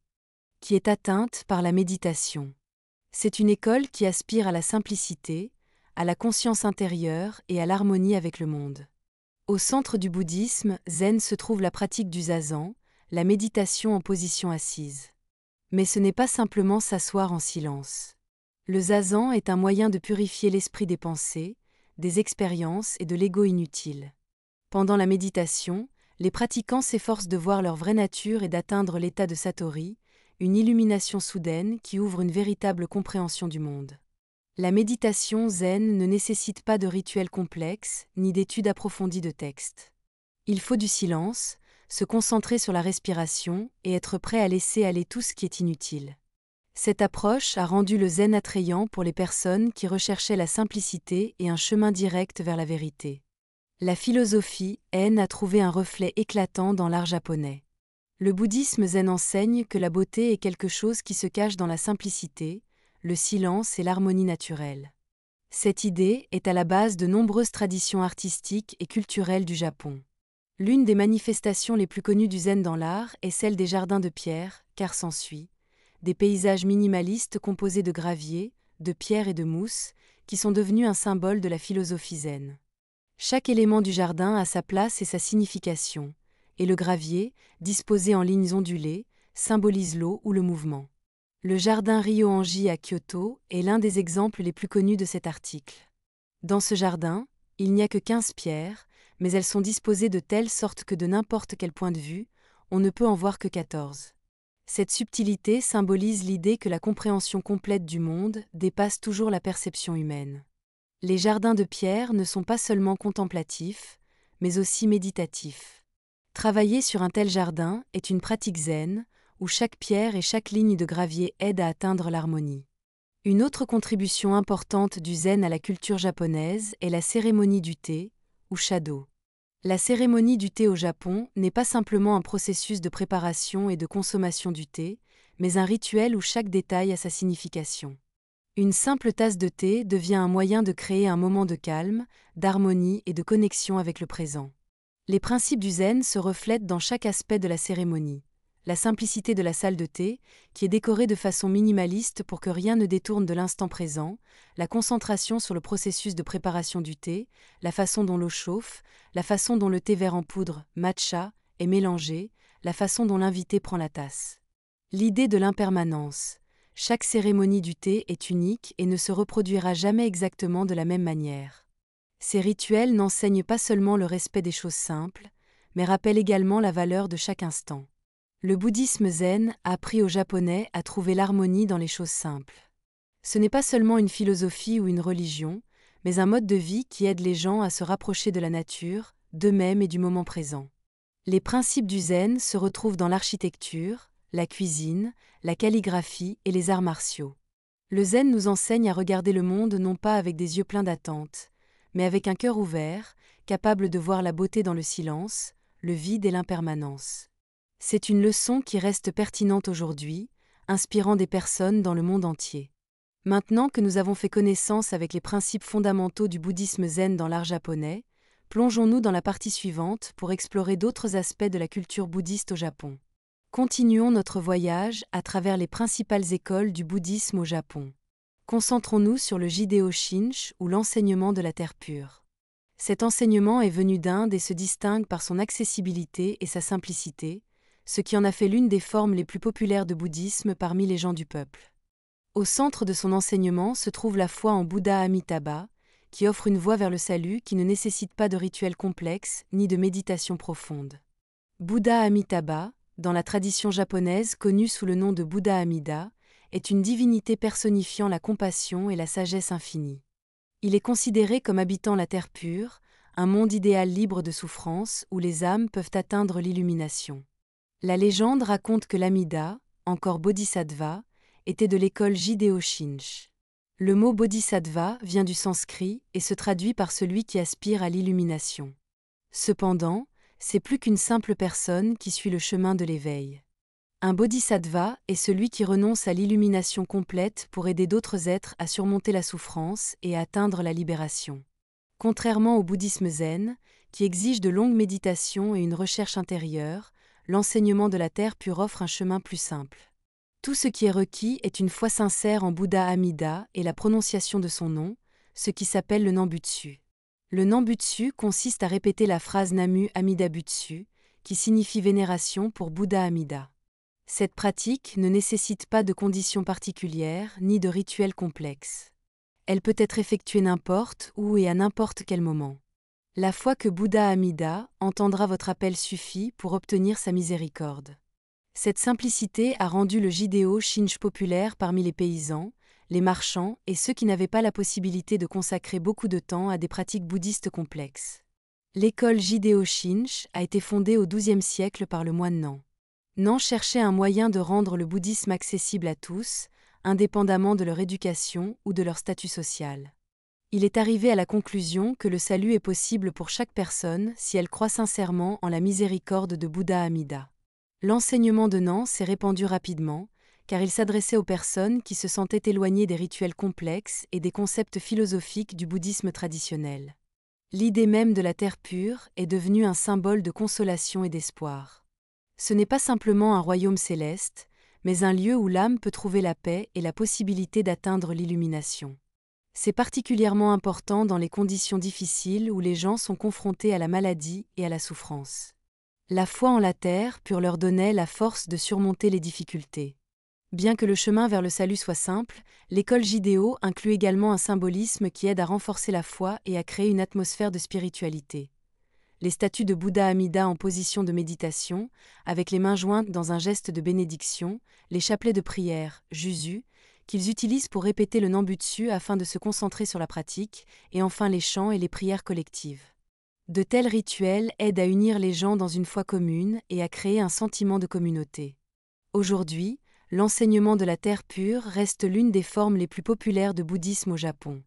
qui est atteinte par la méditation. C'est une école qui aspire à la simplicité, à la conscience intérieure et à l'harmonie avec le monde. Au centre du bouddhisme zen se trouve la pratique du zazen, la méditation en position assise. Mais ce n'est pas simplement s'asseoir en silence. Le zazen est un moyen de purifier l'esprit des pensées, des expériences et de l'ego inutile. Pendant la méditation, les pratiquants s'efforcent de voir leur vraie nature et d'atteindre l'état de satori, une illumination soudaine qui ouvre une véritable compréhension du monde. La méditation zen ne nécessite pas de rituels complexes ni d'études approfondies de textes. Il faut du silence, se concentrer sur la respiration et être prêt à laisser aller tout ce qui est inutile. Cette approche a rendu le zen attrayant pour les personnes qui recherchaient la simplicité et un chemin direct vers la vérité. La philosophie zen a trouvé un reflet éclatant dans l'art japonais. Le bouddhisme zen enseigne que la beauté est quelque chose qui se cache dans la simplicité, le silence et l'harmonie naturelle. Cette idée est à la base de nombreuses traditions artistiques et culturelles du Japon. L'une des manifestations les plus connues du zen dans l'art est celle des jardins de pierre, car s'ensuit des paysages minimalistes composés de gravier, de pierre et de mousse, qui sont devenus un symbole de la philosophie zen. Chaque élément du jardin a sa place et sa signification, et le gravier, disposé en lignes ondulées, symbolise l'eau ou le mouvement. Le jardin Ryoanji à Kyoto est l'un des exemples les plus connus de cet article. Dans ce jardin, il n'y a que 15 pierres, mais elles sont disposées de telle sorte que de n'importe quel point de vue, on ne peut en voir que 14. Cette subtilité symbolise l'idée que la compréhension complète du monde dépasse toujours la perception humaine. Les jardins de pierre ne sont pas seulement contemplatifs, mais aussi méditatifs. Travailler sur un tel jardin est une pratique zen, où chaque pierre et chaque ligne de gravier aident à atteindre l'harmonie. Une autre contribution importante du zen à la culture japonaise est la cérémonie du thé, ou shado. La cérémonie du thé au Japon n'est pas simplement un processus de préparation et de consommation du thé, mais un rituel où chaque détail a sa signification. Une simple tasse de thé devient un moyen de créer un moment de calme, d'harmonie et de connexion avec le présent. Les principes du zen se reflètent dans chaque aspect de la cérémonie. la simplicité de la salle de thé, qui est décorée de façon minimaliste pour que rien ne détourne de l'instant présent, la concentration sur le processus de préparation du thé, la façon dont l'eau chauffe, la façon dont le thé vert en poudre, matcha, est mélangé, la façon dont l'invité prend la tasse. L'idée de l'impermanence. Chaque cérémonie du thé est unique et ne se reproduira jamais exactement de la même manière. Ces rituels n'enseignent pas seulement le respect des choses simples, mais rappellent également la valeur de chaque instant. Le bouddhisme zen a appris aux Japonais à trouver l'harmonie dans les choses simples. Ce n'est pas seulement une philosophie ou une religion, mais un mode de vie qui aide les gens à se rapprocher de la nature, d'eux-mêmes et du moment présent. Les principes du zen se retrouvent dans l'architecture, la cuisine, la calligraphie et les arts martiaux. Le zen nous enseigne à regarder le monde non pas avec des yeux pleins d'attente, mais avec un cœur ouvert, capable de voir la beauté dans le silence, le vide et l'impermanence. C'est une leçon qui reste pertinente aujourd'hui, inspirant des personnes dans le monde entier. Maintenant que nous avons fait connaissance avec les principes fondamentaux du bouddhisme zen dans l'art japonais, plongeons-nous dans la partie suivante pour explorer d'autres aspects de la culture bouddhiste au Japon. Continuons notre voyage à travers les principales écoles du bouddhisme au Japon. Concentrons-nous sur le Jideo Shinsh ou l'enseignement de la terre pure. Cet enseignement est venu d'Inde et se distingue par son accessibilité et sa simplicité, ce qui en a fait l'une des formes les plus populaires de bouddhisme parmi les gens du peuple. Au centre de son enseignement se trouve la foi en Bouddha Amitabha, qui offre une voie vers le salut qui ne nécessite pas de rituels complexes ni de méditation profonde. Bouddha Amitabha, dans la tradition japonaise connue sous le nom de Bouddha Amida, est une divinité personnifiant la compassion et la sagesse infinie. Il est considéré comme habitant la terre pure, un monde idéal libre de souffrance où les âmes peuvent atteindre l'illumination. La légende raconte que l'Amida, encore bodhisattva, était de l'école Jideo Shinsh. Le mot bodhisattva vient du sanskrit et se traduit par celui qui aspire à l'illumination. Cependant, c'est plus qu'une simple personne qui suit le chemin de l'éveil. Un bodhisattva est celui qui renonce à l'illumination complète pour aider d'autres êtres à surmonter la souffrance et à atteindre la libération. Contrairement au bouddhisme zen, qui exige de longues méditations et une recherche intérieure, l'enseignement de la terre pure offre un chemin plus simple. Tout ce qui est requis est une foi sincère en Bouddha Amida et la prononciation de son nom, ce qui s'appelle le Nambutsu. Le Nambutsu consiste à répéter la phrase Namu Amida Butsu, qui signifie vénération pour Bouddha Amida. Cette pratique ne nécessite pas de conditions particulières ni de rituels complexes. Elle peut être effectuée n'importe où et à n'importe quel moment. La foi que Bouddha Amida entendra votre appel suffit pour obtenir sa miséricorde. Cette simplicité a rendu le Jideo Shinsh populaire parmi les paysans, les marchands et ceux qui n'avaient pas la possibilité de consacrer beaucoup de temps à des pratiques bouddhistes complexes. L'école Jideo Shinsh a été fondée au XIIe siècle par le moine Nan. Nan cherchait un moyen de rendre le bouddhisme accessible à tous, indépendamment de leur éducation ou de leur statut social. Il est arrivé à la conclusion que le salut est possible pour chaque personne si elle croit sincèrement en la miséricorde de Bouddha Amida. L'enseignement de Nan s'est répandu rapidement, car il s'adressait aux personnes qui se sentaient éloignées des rituels complexes et des concepts philosophiques du bouddhisme traditionnel. L'idée même de la terre pure est devenue un symbole de consolation et d'espoir. Ce n'est pas simplement un royaume céleste, mais un lieu où l'âme peut trouver la paix et la possibilité d'atteindre l'illumination. C'est particulièrement important dans les conditions difficiles où les gens sont confrontés à la maladie et à la souffrance. La foi en la terre pure leur donnait la force de surmonter les difficultés. Bien que le chemin vers le salut soit simple, l'école Jideo inclut également un symbolisme qui aide à renforcer la foi et à créer une atmosphère de spiritualité. Les statues de Bouddha Amida en position de méditation, avec les mains jointes dans un geste de bénédiction, les chapelets de prière, jusu, qu'ils utilisent pour répéter le Nambutsu afin de se concentrer sur la pratique, et enfin les chants et les prières collectives. De tels rituels aident à unir les gens dans une foi commune et à créer un sentiment de communauté. Aujourd'hui, l'enseignement de la terre pure reste l'une des formes les plus populaires de bouddhisme au Japon.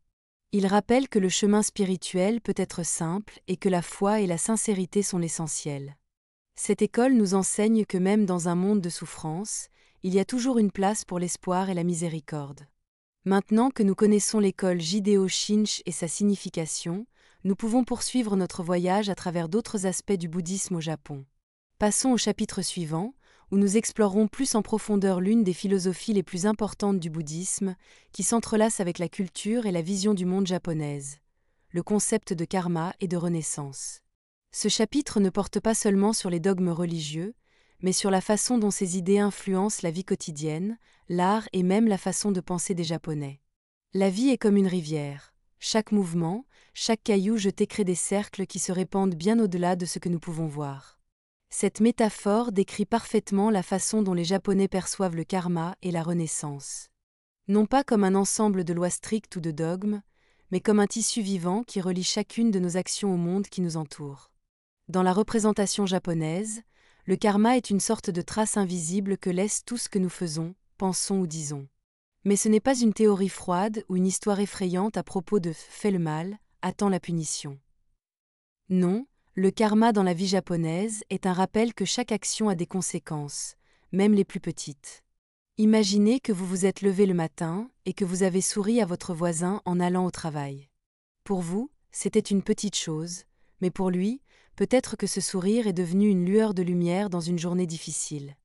Il rappelle que le chemin spirituel peut être simple et que la foi et la sincérité sont l'essentiel. Cette école nous enseigne que même dans un monde de souffrance, il y a toujours une place pour l'espoir et la miséricorde. Maintenant que nous connaissons l'école Jideo Shinsh et sa signification, nous pouvons poursuivre notre voyage à travers d'autres aspects du bouddhisme au Japon. Passons au chapitre suivant, où nous explorerons plus en profondeur l'une des philosophies les plus importantes du bouddhisme, qui s'entrelace avec la culture et la vision du monde japonaise, le concept de karma et de renaissance. Ce chapitre ne porte pas seulement sur les dogmes religieux, mais sur la façon dont ces idées influencent la vie quotidienne, l'art et même la façon de penser des Japonais. La vie est comme une rivière. Chaque mouvement, chaque caillou jeté crée des cercles qui se répandent bien au-delà de ce que nous pouvons voir. Cette métaphore décrit parfaitement la façon dont les Japonais perçoivent le karma et la renaissance. Non pas comme un ensemble de lois strictes ou de dogmes, mais comme un tissu vivant qui relie chacune de nos actions au monde qui nous entoure. Dans la représentation japonaise, le karma est une sorte de trace invisible que laisse tout ce que nous faisons, pensons ou disons. Mais ce n'est pas une théorie froide ou une histoire effrayante à propos de « fais le mal, attends la punition ». Non, le karma dans la vie japonaise est un rappel que chaque action a des conséquences, même les plus petites. Imaginez que vous vous êtes levé le matin et que vous avez souri à votre voisin en allant au travail. Pour vous, c'était une petite chose, mais pour lui, peut-être que ce sourire est devenu une lueur de lumière dans une journée difficile.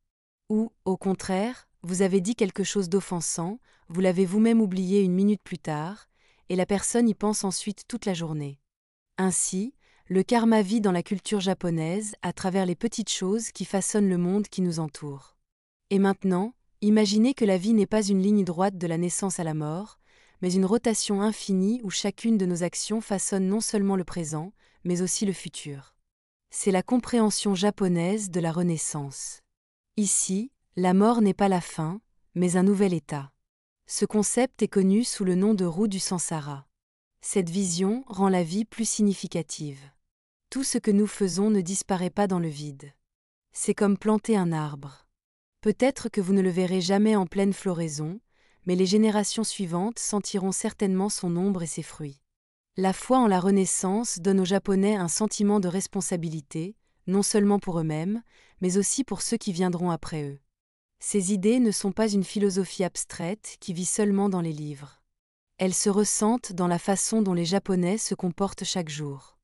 Ou, au contraire, vous avez dit quelque chose d'offensant, vous l'avez vous-même oublié une minute plus tard, et la personne y pense ensuite toute la journée. Ainsi, le karma vit dans la culture japonaise à travers les petites choses qui façonnent le monde qui nous entoure. Et maintenant, imaginez que la vie n'est pas une ligne droite de la naissance à la mort, mais une rotation infinie où chacune de nos actions façonne non seulement le présent, mais aussi le futur. C'est la compréhension japonaise de la renaissance. Ici, la mort n'est pas la fin, mais un nouvel état. Ce concept est connu sous le nom de roue du samsara. Cette vision rend la vie plus significative. Tout ce que nous faisons ne disparaît pas dans le vide. C'est comme planter un arbre. Peut-être que vous ne le verrez jamais en pleine floraison, mais les générations suivantes sentiront certainement son ombre et ses fruits. La foi en la Renaissance donne aux Japonais un sentiment de responsabilité, non seulement pour eux-mêmes, mais aussi pour ceux qui viendront après eux. Ces idées ne sont pas une philosophie abstraite qui vit seulement dans les livres. Elles se ressentent dans la façon dont les Japonais se comportent chaque jour.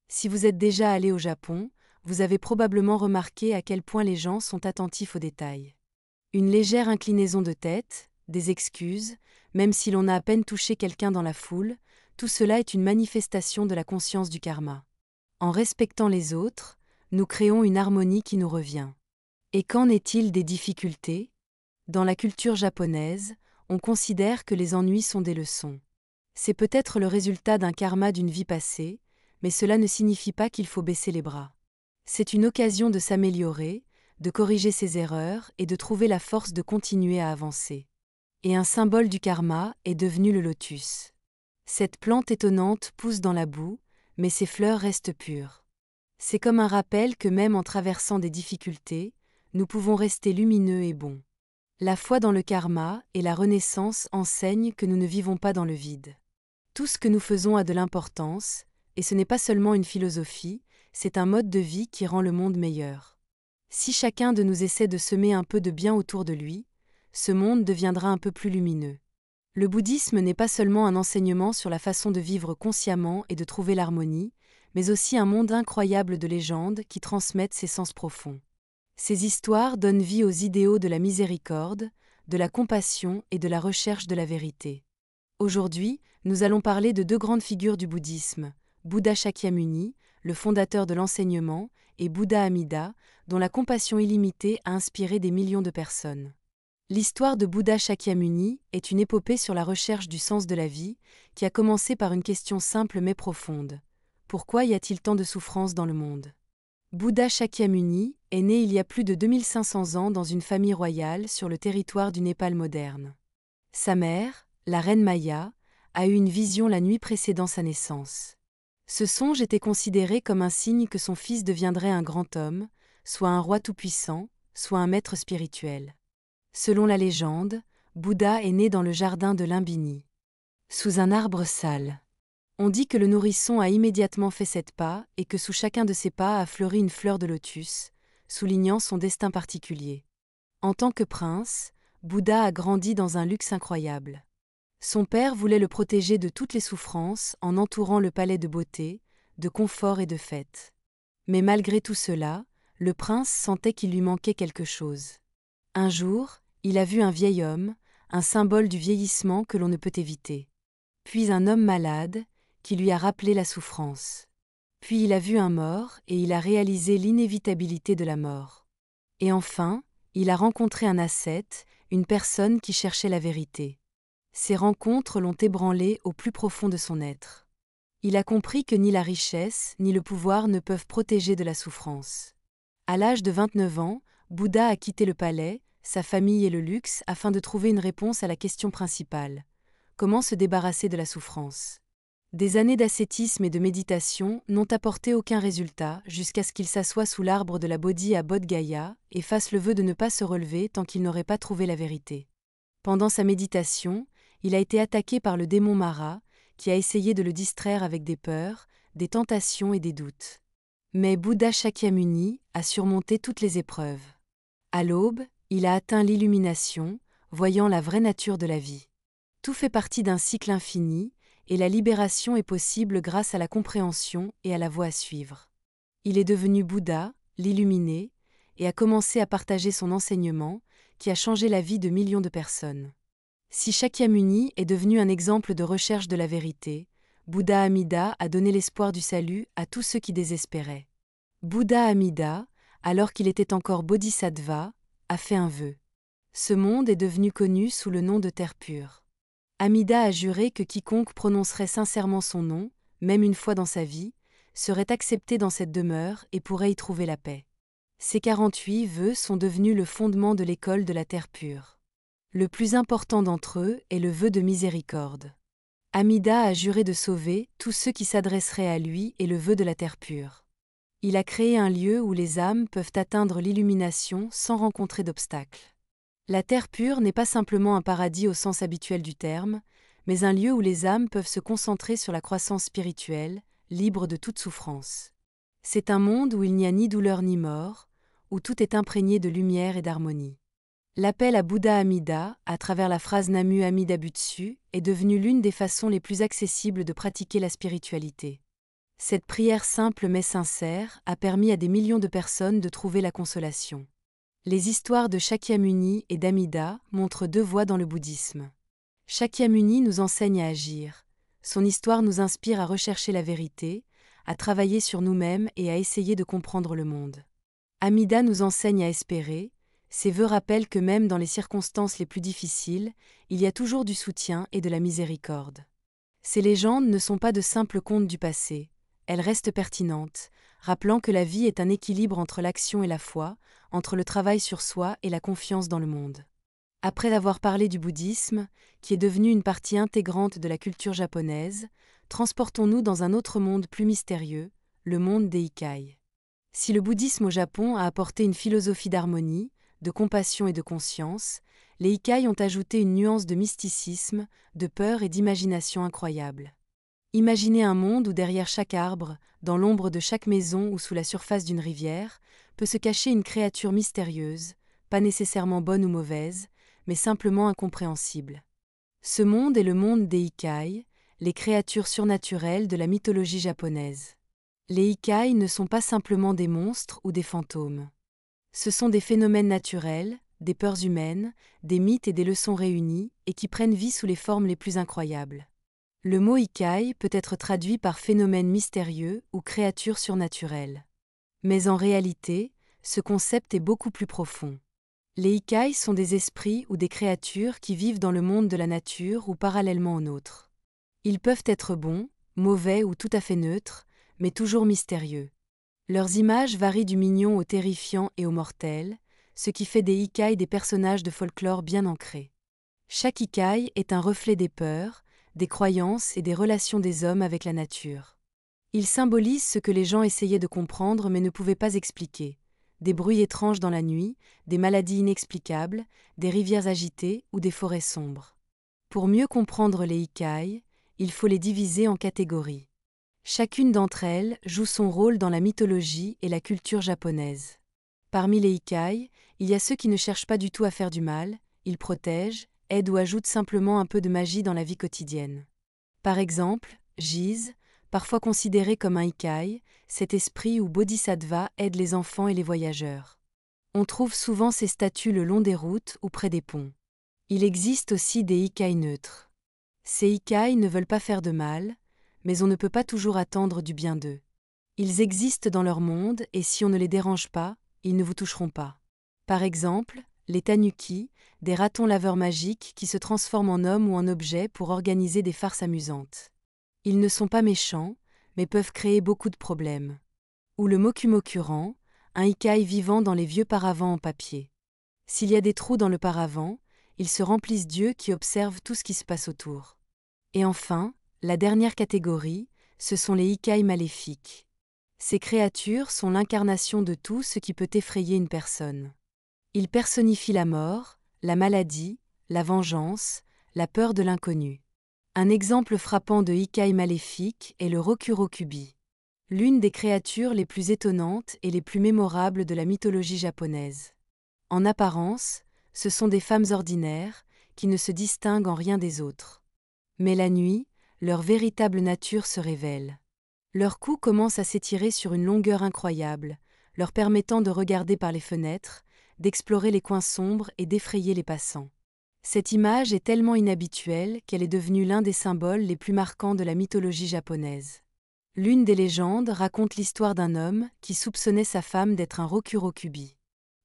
Si vous êtes déjà allé au Japon, vous avez probablement remarqué à quel point les gens sont attentifs aux détails. Une légère inclinaison de tête, des excuses, même si l'on a à peine touché quelqu'un dans la foule, tout cela est une manifestation de la conscience du karma. En respectant les autres, nous créons une harmonie qui nous revient. Et qu'en est-il des difficultés ? Dans la culture japonaise, on considère que les ennuis sont des leçons. C'est peut-être le résultat d'un karma d'une vie passée, mais cela ne signifie pas qu'il faut baisser les bras. C'est une occasion de s'améliorer, de corriger ses erreurs et de trouver la force de continuer à avancer. Et un symbole du karma est devenu le lotus. Cette plante étonnante pousse dans la boue, mais ses fleurs restent pures. C'est comme un rappel que même en traversant des difficultés, nous pouvons rester lumineux et bons. La foi dans le karma et la renaissance enseignent que nous ne vivons pas dans le vide. Tout ce que nous faisons a de l'importance, et ce n'est pas seulement une philosophie, c'est un mode de vie qui rend le monde meilleur. Si chacun de nous essaie de semer un peu de bien autour de lui, ce monde deviendra un peu plus lumineux. Le bouddhisme n'est pas seulement un enseignement sur la façon de vivre consciemment et de trouver l'harmonie, mais aussi un monde incroyable de légendes qui transmettent ses sens profonds. Ces histoires donnent vie aux idéaux de la miséricorde, de la compassion et de la recherche de la vérité. Aujourd'hui, nous allons parler de deux grandes figures du bouddhisme, Bouddha Shakyamuni, le fondateur de l'enseignement, et Bouddha Amida, dont la compassion illimitée a inspiré des millions de personnes. L'histoire de Bouddha Shakyamuni est une épopée sur la recherche du sens de la vie, qui a commencé par une question simple mais profonde. Pourquoi y a-t-il tant de souffrances dans le monde ? Bouddha Shakyamuni est né il y a plus de 2500 ans dans une famille royale sur le territoire du Népal moderne. Sa mère, la reine Maya, a eu une vision la nuit précédant sa naissance. Ce songe était considéré comme un signe que son fils deviendrait un grand homme, soit un roi tout-puissant, soit un maître spirituel. Selon la légende, Bouddha est né dans le jardin de Lumbini, sous un arbre sale. On dit que le nourrisson a immédiatement fait 7 pas et que sous chacun de ces pas a fleuri une fleur de lotus, soulignant son destin particulier. En tant que prince, Bouddha a grandi dans un luxe incroyable. Son père voulait le protéger de toutes les souffrances en entourant le palais de beauté, de confort et de fêtes. Mais malgré tout cela, le prince sentait qu'il lui manquait quelque chose. Un jour, il a vu un vieil homme, un symbole du vieillissement que l'on ne peut éviter. Puis un homme malade, qui lui a rappelé la souffrance. Puis il a vu un mort et il a réalisé l'inévitabilité de la mort. Et enfin, il a rencontré un ascète, une personne qui cherchait la vérité. Ces rencontres l'ont ébranlé au plus profond de son être. Il a compris que ni la richesse ni le pouvoir ne peuvent protéger de la souffrance. À l'âge de 29 ans, Bouddha a quitté le palais, sa famille et le luxe afin de trouver une réponse à la question principale. Comment se débarrasser de la souffrance? Des années d'ascétisme et de méditation n'ont apporté aucun résultat jusqu'à ce qu'il s'assoie sous l'arbre de la Bodhi à Bodh Gaya et fasse le vœu de ne pas se relever tant qu'il n'aurait pas trouvé la vérité. Pendant sa méditation, il a été attaqué par le démon Mara, qui a essayé de le distraire avec des peurs, des tentations et des doutes. Mais Bouddha Shakyamuni a surmonté toutes les épreuves. À l'aube, il a atteint l'illumination, voyant la vraie nature de la vie. Tout fait partie d'un cycle infini, et la libération est possible grâce à la compréhension et à la voie à suivre. Il est devenu Bouddha, l'illuminé, et a commencé à partager son enseignement, qui a changé la vie de millions de personnes. Si Shakyamuni est devenu un exemple de recherche de la vérité, Bouddha Amida a donné l'espoir du salut à tous ceux qui désespéraient. Bouddha Amida, alors qu'il était encore bodhisattva, a fait un vœu. Ce monde est devenu connu sous le nom de Terre pure. Amida a juré que quiconque prononcerait sincèrement son nom, même une fois dans sa vie, serait accepté dans cette demeure et pourrait y trouver la paix. Ces 48 vœux sont devenus le fondement de l'école de la Terre pure. Le plus important d'entre eux est le vœu de miséricorde. Amida a juré de sauver tous ceux qui s'adresseraient à lui et le vœu de la Terre pure. Il a créé un lieu où les âmes peuvent atteindre l'illumination sans rencontrer d'obstacles. La Terre pure n'est pas simplement un paradis au sens habituel du terme, mais un lieu où les âmes peuvent se concentrer sur la croissance spirituelle, libre de toute souffrance. C'est un monde où il n'y a ni douleur ni mort, où tout est imprégné de lumière et d'harmonie. L'appel à Bouddha Amida, à travers la phrase Namu Amida Butsu, est devenu l'une des façons les plus accessibles de pratiquer la spiritualité. Cette prière simple mais sincère a permis à des millions de personnes de trouver la consolation. Les histoires de Shakyamuni et d'Amida montrent deux voies dans le bouddhisme. Shakyamuni nous enseigne à agir. Son histoire nous inspire à rechercher la vérité, à travailler sur nous-mêmes et à essayer de comprendre le monde. Amida nous enseigne à espérer. Ses vœux rappellent que même dans les circonstances les plus difficiles, il y a toujours du soutien et de la miséricorde. Ces légendes ne sont pas de simples contes du passé, elles restent pertinentes, rappelant que la vie est un équilibre entre l'action et la foi, entre le travail sur soi et la confiance dans le monde. Après avoir parlé du bouddhisme, qui est devenu une partie intégrante de la culture japonaise, transportons-nous dans un autre monde plus mystérieux, le monde des Ikai. Si le bouddhisme au Japon a apporté une philosophie d'harmonie, de compassion et de conscience, les Ikai ont ajouté une nuance de mysticisme, de peur et d'imagination incroyable. Imaginez un monde où derrière chaque arbre, dans l'ombre de chaque maison ou sous la surface d'une rivière, peut se cacher une créature mystérieuse, pas nécessairement bonne ou mauvaise, mais simplement incompréhensible. Ce monde est le monde des Ikai, les créatures surnaturelles de la mythologie japonaise. Les Ikai ne sont pas simplement des monstres ou des fantômes. Ce sont des phénomènes naturels, des peurs humaines, des mythes et des leçons réunis et qui prennent vie sous les formes les plus incroyables. Le mot Ikai peut être traduit par phénomène mystérieux ou créature surnaturelle. Mais en réalité, ce concept est beaucoup plus profond. Les Ikai sont des esprits ou des créatures qui vivent dans le monde de la nature ou parallèlement au nôtre. Ils peuvent être bons, mauvais ou tout à fait neutres, mais toujours mystérieux. Leurs images varient du mignon au terrifiant et au mortel, ce qui fait des Ikai des personnages de folklore bien ancrés. Chaque Ikai est un reflet des peurs, des croyances et des relations des hommes avec la nature. Il symbolise ce que les gens essayaient de comprendre mais ne pouvaient pas expliquer. Des bruits étranges dans la nuit, des maladies inexplicables, des rivières agitées ou des forêts sombres. Pour mieux comprendre les Ikai, il faut les diviser en catégories. Chacune d'entre elles joue son rôle dans la mythologie et la culture japonaise. Parmi les Ikai, il y a ceux qui ne cherchent pas du tout à faire du mal, ils protègent, aident ou ajoutent simplement un peu de magie dans la vie quotidienne. Par exemple, Jiz, parfois considéré comme un Ikai, cet esprit ou bodhisattva aide les enfants et les voyageurs. On trouve souvent ces statues le long des routes ou près des ponts. Il existe aussi des ikai neutres. Ces ikai ne veulent pas faire de mal, mais on ne peut pas toujours attendre du bien d'eux. Ils existent dans leur monde et si on ne les dérange pas, ils ne vous toucheront pas. Par exemple, les tanuki, des ratons laveurs magiques qui se transforment en hommes ou en objets pour organiser des farces amusantes. Ils ne sont pas méchants, mais peuvent créer beaucoup de problèmes. Ou le mokumokuran, un ikai vivant dans les vieux paravents en papier. S'il y a des trous dans le paravent, ils se remplissent d'yeux qui observent tout ce qui se passe autour. Et enfin, la dernière catégorie, ce sont les ikai maléfiques. Ces créatures sont l'incarnation de tout ce qui peut effrayer une personne. Ils personnifient la mort, la maladie, la vengeance, la peur de l'inconnu. Un exemple frappant de ikai maléfique est le Rokurokubi, l'une des créatures les plus étonnantes et les plus mémorables de la mythologie japonaise. En apparence, ce sont des femmes ordinaires, qui ne se distinguent en rien des autres. Mais la nuit, leur véritable nature se révèle. Leur cou commence à s'étirer sur une longueur incroyable, leur permettant de regarder par les fenêtres, d'explorer les coins sombres et d'effrayer les passants. Cette image est tellement inhabituelle qu'elle est devenue l'un des symboles les plus marquants de la mythologie japonaise. L'une des légendes raconte l'histoire d'un homme qui soupçonnait sa femme d'être un Rokurokubi.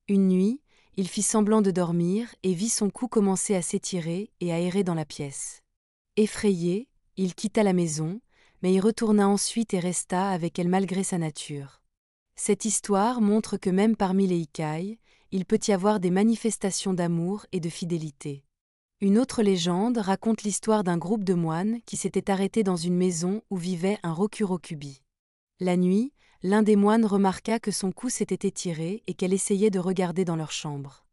Une nuit, il fit semblant de dormir et vit son cou commencer à s'étirer et à errer dans la pièce. Effrayé, il quitta la maison, mais y retourna ensuite et resta avec elle malgré sa nature. Cette histoire montre que même parmi les ikai, il peut y avoir des manifestations d'amour et de fidélité. Une autre légende raconte l'histoire d'un groupe de moines qui s'était arrêté dans une maison où vivait un Rokurokubi. La nuit, l'un des moines remarqua que son cou s'était étiré et qu'elle essayait de regarder dans leur chambre.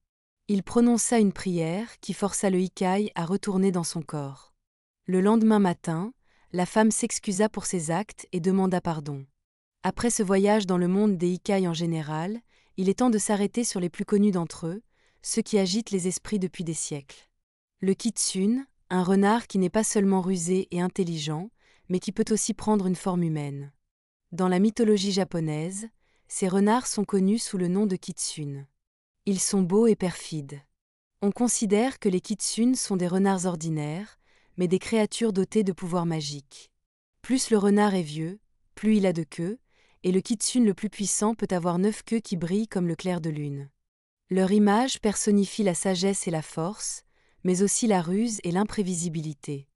Il prononça une prière qui força le ikai à retourner dans son corps. Le lendemain matin, la femme s'excusa pour ses actes et demanda pardon. Après ce voyage dans le monde des ikai en général, il est temps de s'arrêter sur les plus connus d'entre eux, ceux qui agitent les esprits depuis des siècles. Le kitsune, un renard qui n'est pas seulement rusé et intelligent, mais qui peut aussi prendre une forme humaine. Dans la mythologie japonaise, ces renards sont connus sous le nom de kitsune. Ils sont beaux et perfides. On considère que les kitsunes sont des renards ordinaires, mais des créatures dotées de pouvoirs magiques. Plus le renard est vieux, plus il a de queues, et le kitsune le plus puissant peut avoir 9 queues qui brillent comme le clair de lune. Leur image personnifie la sagesse et la force, mais aussi la ruse et l'imprévisibilité.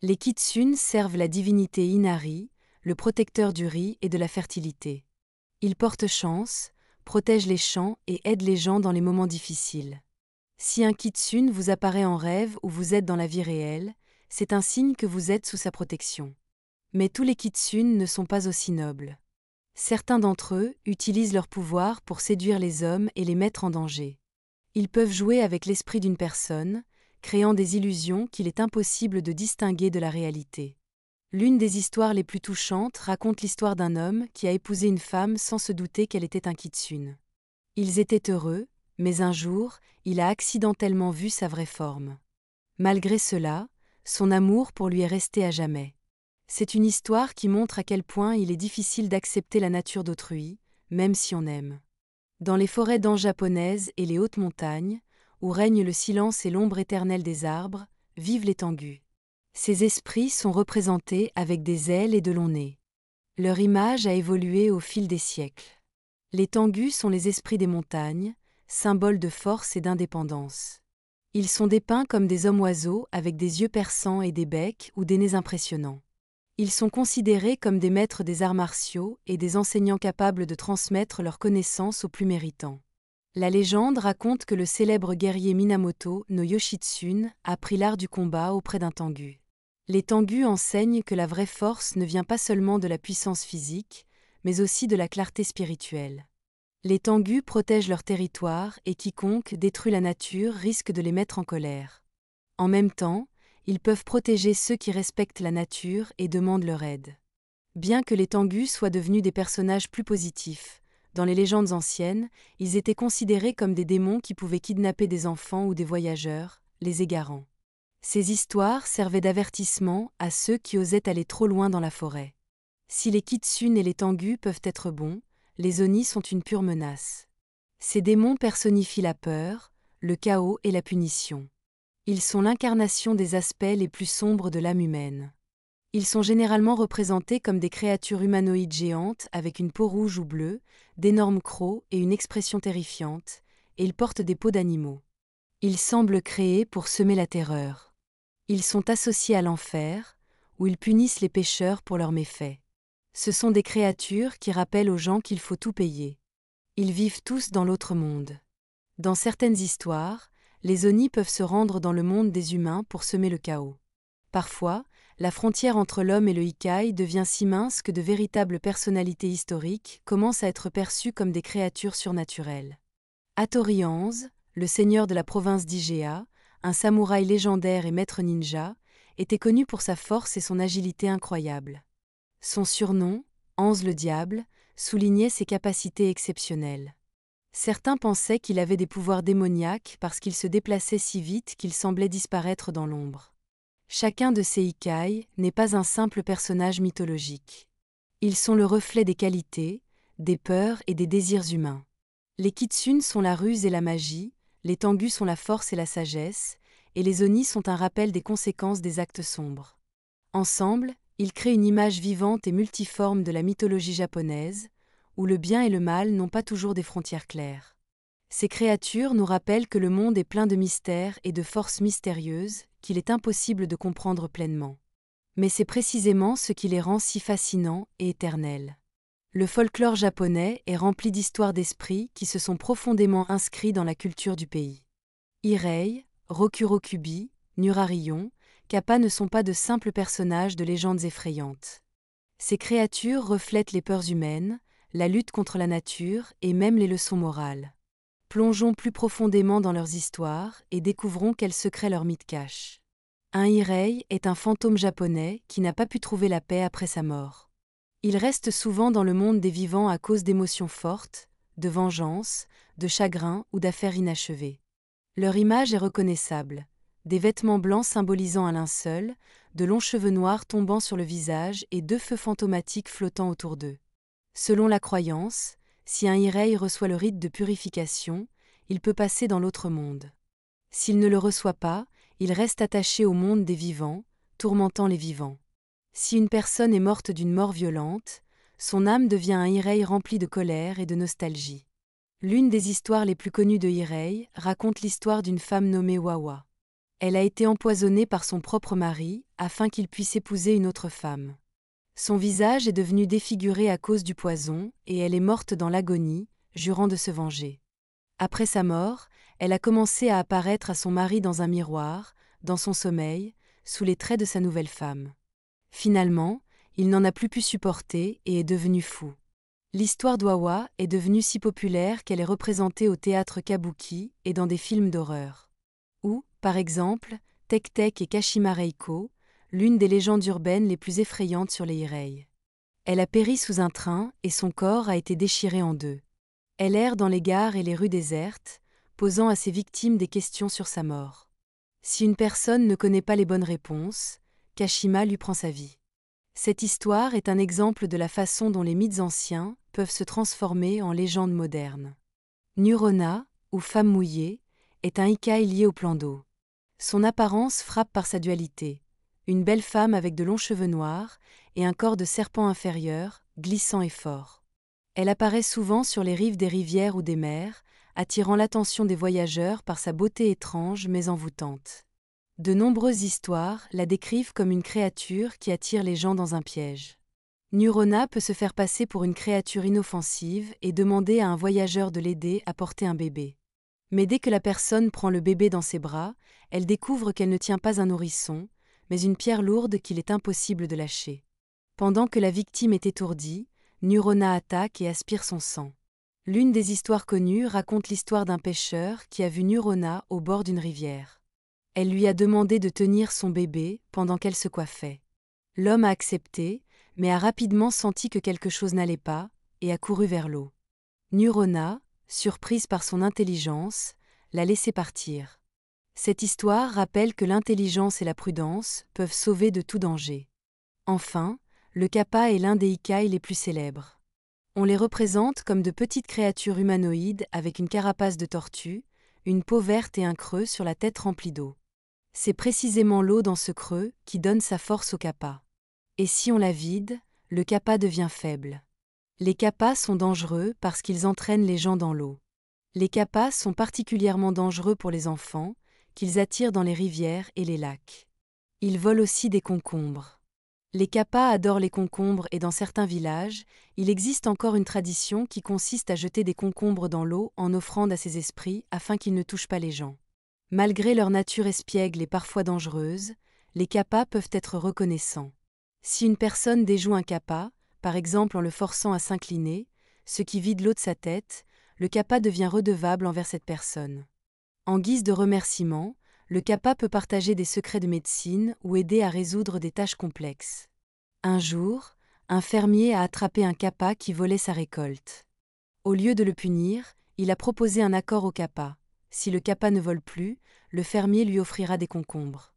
Les kitsunes servent la divinité Inari, le protecteur du riz et de la fertilité. Ils portent chance, protègent les champs et aident les gens dans les moments difficiles. Si un kitsune vous apparaît en rêve ou vous êtes dans la vie réelle, c'est un signe que vous êtes sous sa protection. Mais tous les kitsunes ne sont pas aussi nobles. Certains d'entre eux utilisent leur pouvoir pour séduire les hommes et les mettre en danger. Ils peuvent jouer avec l'esprit d'une personne, créant des illusions qu'il est impossible de distinguer de la réalité. L'une des histoires les plus touchantes raconte l'histoire d'un homme qui a épousé une femme sans se douter qu'elle était un kitsune. Ils étaient heureux, mais un jour, il a accidentellement vu sa vraie forme. Malgré cela, son amour pour lui est resté à jamais. C'est une histoire qui montre à quel point il est difficile d'accepter la nature d'autrui, même si on aime. Dans les forêts d'Anse japonaises et les hautes montagnes, où règne le silence et l'ombre éternelle des arbres, vivent les tengus. Ces esprits sont représentés avec des ailes et de longs nez. Leur image a évolué au fil des siècles. Les tengus sont les esprits des montagnes, symboles de force et d'indépendance. Ils sont dépeints comme des hommes-oiseaux avec des yeux perçants et des becs ou des nez impressionnants. Ils sont considérés comme des maîtres des arts martiaux et des enseignants capables de transmettre leurs connaissances aux plus méritants. La légende raconte que le célèbre guerrier Minamoto no Yoshitsune a appris l'art du combat auprès d'un tengu. Les tengus enseignent que la vraie force ne vient pas seulement de la puissance physique, mais aussi de la clarté spirituelle. Les tengus protègent leur territoire et quiconque détruit la nature risque de les mettre en colère. En même temps, ils peuvent protéger ceux qui respectent la nature et demandent leur aide. Bien que les tengus soient devenus des personnages plus positifs, dans les légendes anciennes, ils étaient considérés comme des démons qui pouvaient kidnapper des enfants ou des voyageurs, les égarant. Ces histoires servaient d'avertissement à ceux qui osaient aller trop loin dans la forêt. Si les kitsune et les tengu peuvent être bons, les oni sont une pure menace. Ces démons personnifient la peur, le chaos et la punition. Ils sont l'incarnation des aspects les plus sombres de l'âme humaine. Ils sont généralement représentés comme des créatures humanoïdes géantes avec une peau rouge ou bleue, d'énormes crocs et une expression terrifiante, et ils portent des peaux d'animaux. Ils semblent créés pour semer la terreur. Ils sont associés à l'enfer, où ils punissent les pécheurs pour leurs méfaits. Ce sont des créatures qui rappellent aux gens qu'il faut tout payer. Ils vivent tous dans l'autre monde. Dans certaines histoires, les oni peuvent se rendre dans le monde des humains pour semer le chaos. Parfois, la frontière entre l'homme et le Ikai devient si mince que de véritables personnalités historiques commencent à être perçues comme des créatures surnaturelles. Hattori Hanzo, le seigneur de la province d'Igea, un samouraï légendaire et maître ninja, était connu pour sa force et son agilité incroyables. Son surnom, Hanzo le diable, soulignait ses capacités exceptionnelles. Certains pensaient qu'il avait des pouvoirs démoniaques parce qu'il se déplaçait si vite qu'il semblait disparaître dans l'ombre. Chacun de ces Ikai n'est pas un simple personnage mythologique. Ils sont le reflet des qualités, des peurs et des désirs humains. Les kitsune sont la ruse et la magie, les tengu sont la force et la sagesse, et les oni sont un rappel des conséquences des actes sombres. Ensemble, ils créent une image vivante et multiforme de la mythologie japonaise, où le bien et le mal n'ont pas toujours des frontières claires. Ces créatures nous rappellent que le monde est plein de mystères et de forces mystérieuses qu'il est impossible de comprendre pleinement. Mais c'est précisément ce qui les rend si fascinants et éternels. Le folklore japonais est rempli d'histoires d'esprits qui se sont profondément inscrits dans la culture du pays. Hirei, Rokurokubi, Nurarion, Kappa ne sont pas de simples personnages de légendes effrayantes. Ces créatures reflètent les peurs humaines, la lutte contre la nature et même les leçons morales. Plongeons plus profondément dans leurs histoires et découvrons quels secrets leurs mythes cachent. Un Hirei est un fantôme japonais qui n'a pas pu trouver la paix après sa mort. Il reste souvent dans le monde des vivants à cause d'émotions fortes, de vengeance, de chagrin ou d'affaires inachevées. Leur image est reconnaissable. Des vêtements blancs symbolisant un linceul, de longs cheveux noirs tombant sur le visage et deux feux fantomatiques flottant autour d'eux. Selon la croyance, si un Hirei reçoit le rite de purification, il peut passer dans l'autre monde. S'il ne le reçoit pas, il reste attaché au monde des vivants, tourmentant les vivants. Si une personne est morte d'une mort violente, son âme devient un Hirei rempli de colère et de nostalgie. L'une des histoires les plus connues de Hirei raconte l'histoire d'une femme nommée Wawa. Elle a été empoisonnée par son propre mari afin qu'il puisse épouser une autre femme. Son visage est devenu défiguré à cause du poison et elle est morte dans l'agonie, jurant de se venger. Après sa mort, elle a commencé à apparaître à son mari dans un miroir, dans son sommeil, sous les traits de sa nouvelle femme. Finalement, il n'en a plus pu supporter et est devenu fou. L'histoire d'Wawa est devenue si populaire qu'elle est représentée au théâtre kabuki et dans des films d'horreur. Ou, par exemple, Tek-Tek et Kashima Reiko, l'une des légendes urbaines les plus effrayantes sur les Hirei. Elle a péri sous un train et son corps a été déchiré en deux. Elle erre dans les gares et les rues désertes, posant à ses victimes des questions sur sa mort. Si une personne ne connaît pas les bonnes réponses, Kashima lui prend sa vie. Cette histoire est un exemple de la façon dont les mythes anciens peuvent se transformer en légendes modernes. Nurona, ou femme mouillée, est un Ikai lié au plan d'eau. Son apparence frappe par sa dualité. Une belle femme avec de longs cheveux noirs et un corps de serpent inférieur, glissant et fort. Elle apparaît souvent sur les rives des rivières ou des mers, attirant l'attention des voyageurs par sa beauté étrange mais envoûtante. De nombreuses histoires la décrivent comme une créature qui attire les gens dans un piège. Nurona peut se faire passer pour une créature inoffensive et demander à un voyageur de l'aider à porter un bébé. Mais dès que la personne prend le bébé dans ses bras, elle découvre qu'elle ne tient pas un nourrisson, mais une pierre lourde qu'il est impossible de lâcher. Pendant que la victime est étourdie, Nurona attaque et aspire son sang. L'une des histoires connues raconte l'histoire d'un pêcheur qui a vu Nurona au bord d'une rivière. Elle lui a demandé de tenir son bébé pendant qu'elle se coiffait. L'homme a accepté, mais a rapidement senti que quelque chose n'allait pas, et a couru vers l'eau. Nurona, surprise par son intelligence, l'a laissé partir. Cette histoire rappelle que l'intelligence et la prudence peuvent sauver de tout danger. Enfin, le kappa est l'un des ikai les plus célèbres. On les représente comme de petites créatures humanoïdes avec une carapace de tortue, une peau verte et un creux sur la tête rempli d'eau. C'est précisément l'eau dans ce creux qui donne sa force au kappa. Et si on la vide, le kappa devient faible. Les kappas sont dangereux parce qu'ils entraînent les gens dans l'eau. Les kappas sont particulièrement dangereux pour les enfants, qu'ils attirent dans les rivières et les lacs. Ils volent aussi des concombres. Les kappas adorent les concombres et dans certains villages, il existe encore une tradition qui consiste à jeter des concombres dans l'eau en offrande à ces esprits afin qu'ils ne touchent pas les gens. Malgré leur nature espiègle et parfois dangereuse, les kappas peuvent être reconnaissants. Si une personne déjoue un kappa, par exemple en le forçant à s'incliner, ce qui vide l'eau de sa tête, le kappa devient redevable envers cette personne. En guise de remerciement, le kappa peut partager des secrets de médecine ou aider à résoudre des tâches complexes. Un jour, un fermier a attrapé un kappa qui volait sa récolte. Au lieu de le punir, il a proposé un accord au kappa. Si le kappa ne vole plus, le fermier lui offrira des concombres.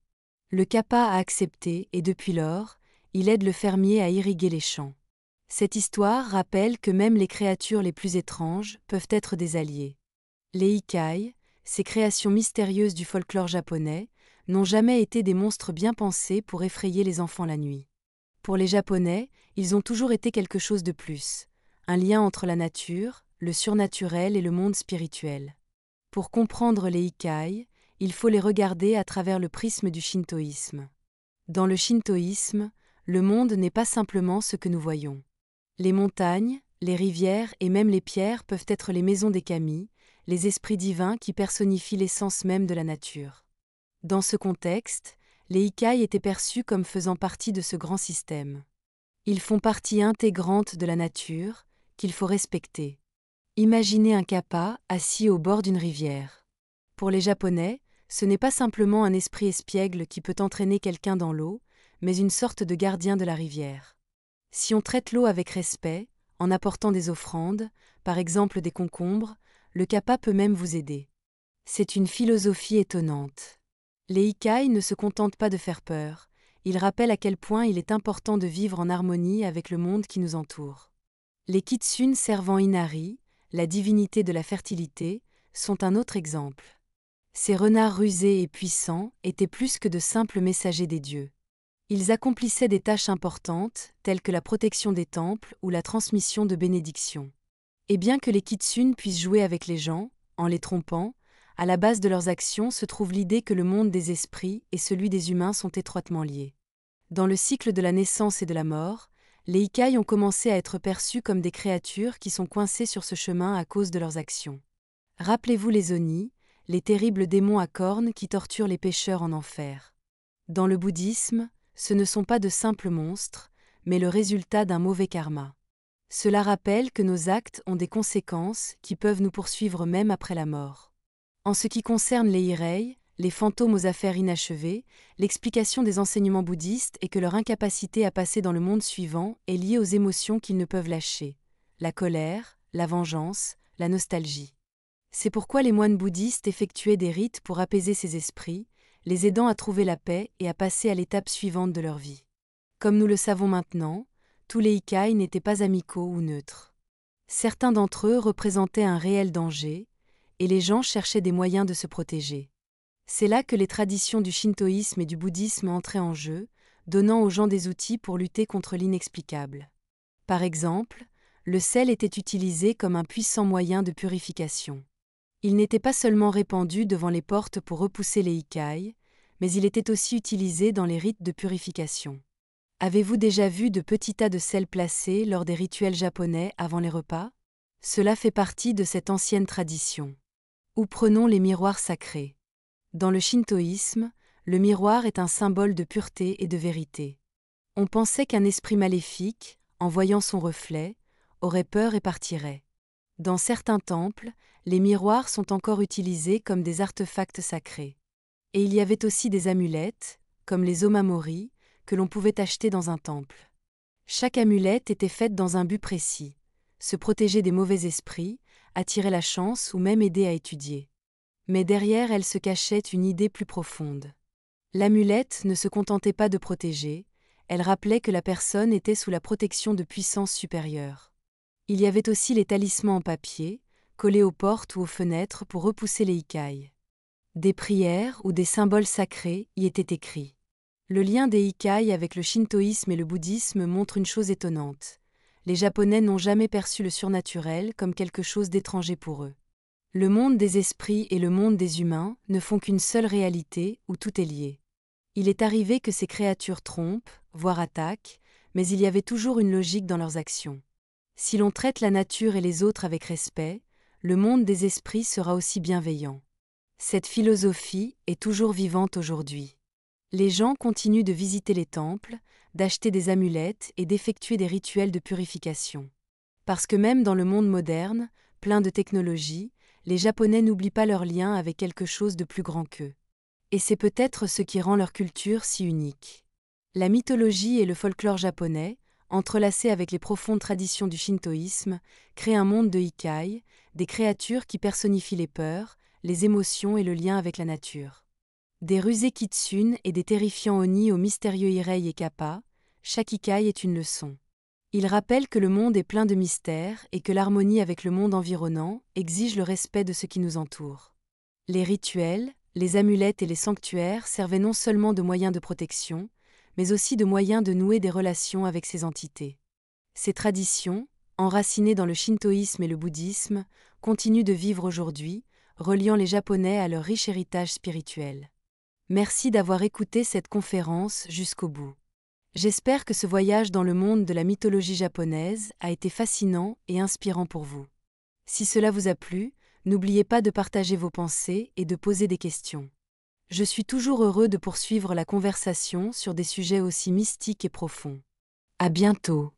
Le kappa a accepté et depuis lors, il aide le fermier à irriguer les champs. Cette histoire rappelle que même les créatures les plus étranges peuvent être des alliés. Les ikai, ces créations mystérieuses du folklore japonais, n'ont jamais été des monstres bien pensés pour effrayer les enfants la nuit. Pour les Japonais, ils ont toujours été quelque chose de plus, un lien entre la nature, le surnaturel et le monde spirituel. Pour comprendre les ikai, il faut les regarder à travers le prisme du shintoïsme. Dans le shintoïsme, le monde n'est pas simplement ce que nous voyons. Les montagnes, les rivières et même les pierres peuvent être les maisons des kami, les esprits divins qui personnifient l'essence même de la nature. Dans ce contexte, les ikai étaient perçus comme faisant partie de ce grand système. Ils font partie intégrante de la nature, qu'il faut respecter. Imaginez un kappa assis au bord d'une rivière. Pour les Japonais, ce n'est pas simplement un esprit espiègle qui peut entraîner quelqu'un dans l'eau, mais une sorte de gardien de la rivière. Si on traite l'eau avec respect, en apportant des offrandes, par exemple des concombres, le kappa peut même vous aider. C'est une philosophie étonnante. Les ikai ne se contentent pas de faire peur, ils rappellent à quel point il est important de vivre en harmonie avec le monde qui nous entoure. Les kitsune servant Inari, la divinité de la fertilité, sont un autre exemple. Ces renards rusés et puissants étaient plus que de simples messagers des dieux. Ils accomplissaient des tâches importantes, telles que la protection des temples ou la transmission de bénédictions. Et bien que les kitsune puissent jouer avec les gens, en les trompant, à la base de leurs actions se trouve l'idée que le monde des esprits et celui des humains sont étroitement liés. Dans le cycle de la naissance et de la mort, les ikai ont commencé à être perçus comme des créatures qui sont coincées sur ce chemin à cause de leurs actions. Rappelez-vous les Oni, les terribles démons à cornes qui torturent les pécheurs en enfer. Dans le bouddhisme, ce ne sont pas de simples monstres, mais le résultat d'un mauvais karma. Cela rappelle que nos actes ont des conséquences qui peuvent nous poursuivre même après la mort. En ce qui concerne les hirei, les fantômes aux affaires inachevées, l'explication des enseignements bouddhistes est que leur incapacité à passer dans le monde suivant est liée aux émotions qu'ils ne peuvent lâcher, la colère, la vengeance, la nostalgie. C'est pourquoi les moines bouddhistes effectuaient des rites pour apaiser ces esprits, les aidant à trouver la paix et à passer à l'étape suivante de leur vie. Comme nous le savons maintenant, tous les ikai n'étaient pas amicaux ou neutres. Certains d'entre eux représentaient un réel danger, et les gens cherchaient des moyens de se protéger. C'est là que les traditions du shintoïsme et du bouddhisme entraient en jeu, donnant aux gens des outils pour lutter contre l'inexplicable. Par exemple, le sel était utilisé comme un puissant moyen de purification. Il n'était pas seulement répandu devant les portes pour repousser les ikai, mais il était aussi utilisé dans les rites de purification. Avez-vous déjà vu de petits tas de sel placés lors des rituels japonais avant les repas? Cela fait partie de cette ancienne tradition. Ou prenons les miroirs sacrés. Dans le shintoïsme, le miroir est un symbole de pureté et de vérité. On pensait qu'un esprit maléfique, en voyant son reflet, aurait peur et partirait. Dans certains temples, les miroirs sont encore utilisés comme des artefacts sacrés. Et il y avait aussi des amulettes, comme les omamori, que l'on pouvait acheter dans un temple. Chaque amulette était faite dans un but précis, se protéger des mauvais esprits, attirer la chance ou même aider à étudier. Mais derrière elle se cachait une idée plus profonde. L'amulette ne se contentait pas de protéger, elle rappelait que la personne était sous la protection de puissances supérieures. Il y avait aussi les talismans en papier, collés aux portes ou aux fenêtres pour repousser les ikai. Des prières ou des symboles sacrés y étaient écrits. Le lien des ikai avec le shintoïsme et le bouddhisme montre une chose étonnante. Les Japonais n'ont jamais perçu le surnaturel comme quelque chose d'étranger pour eux. Le monde des esprits et le monde des humains ne font qu'une seule réalité où tout est lié. Il est arrivé que ces créatures trompent, voire attaquent, mais il y avait toujours une logique dans leurs actions. Si l'on traite la nature et les autres avec respect, le monde des esprits sera aussi bienveillant. Cette philosophie est toujours vivante aujourd'hui. Les gens continuent de visiter les temples, d'acheter des amulettes et d'effectuer des rituels de purification. Parce que même dans le monde moderne, plein de technologies, les Japonais n'oublient pas leur lien avec quelque chose de plus grand qu'eux. Et c'est peut-être ce qui rend leur culture si unique. La mythologie et le folklore japonais, entrelacés avec les profondes traditions du shintoïsme, créent un monde de ikai, des créatures qui personnifient les peurs, les émotions et le lien avec la nature. Des rusés kitsune et des terrifiants oni aux mystérieux Irei et Kappa, chaque ikai est une leçon. Il rappelle que le monde est plein de mystères et que l'harmonie avec le monde environnant exige le respect de ce qui nous entoure. Les rituels, les amulettes et les sanctuaires servaient non seulement de moyens de protection, mais aussi de moyens de nouer des relations avec ces entités. Ces traditions, enracinées dans le shintoïsme et le bouddhisme, continuent de vivre aujourd'hui, reliant les Japonais à leur riche héritage spirituel. Merci d'avoir écouté cette conférence jusqu'au bout. J'espère que ce voyage dans le monde de la mythologie japonaise a été fascinant et inspirant pour vous. Si cela vous a plu, n'oubliez pas de partager vos pensées et de poser des questions. Je suis toujours heureux de poursuivre la conversation sur des sujets aussi mystiques et profonds. À bientôt.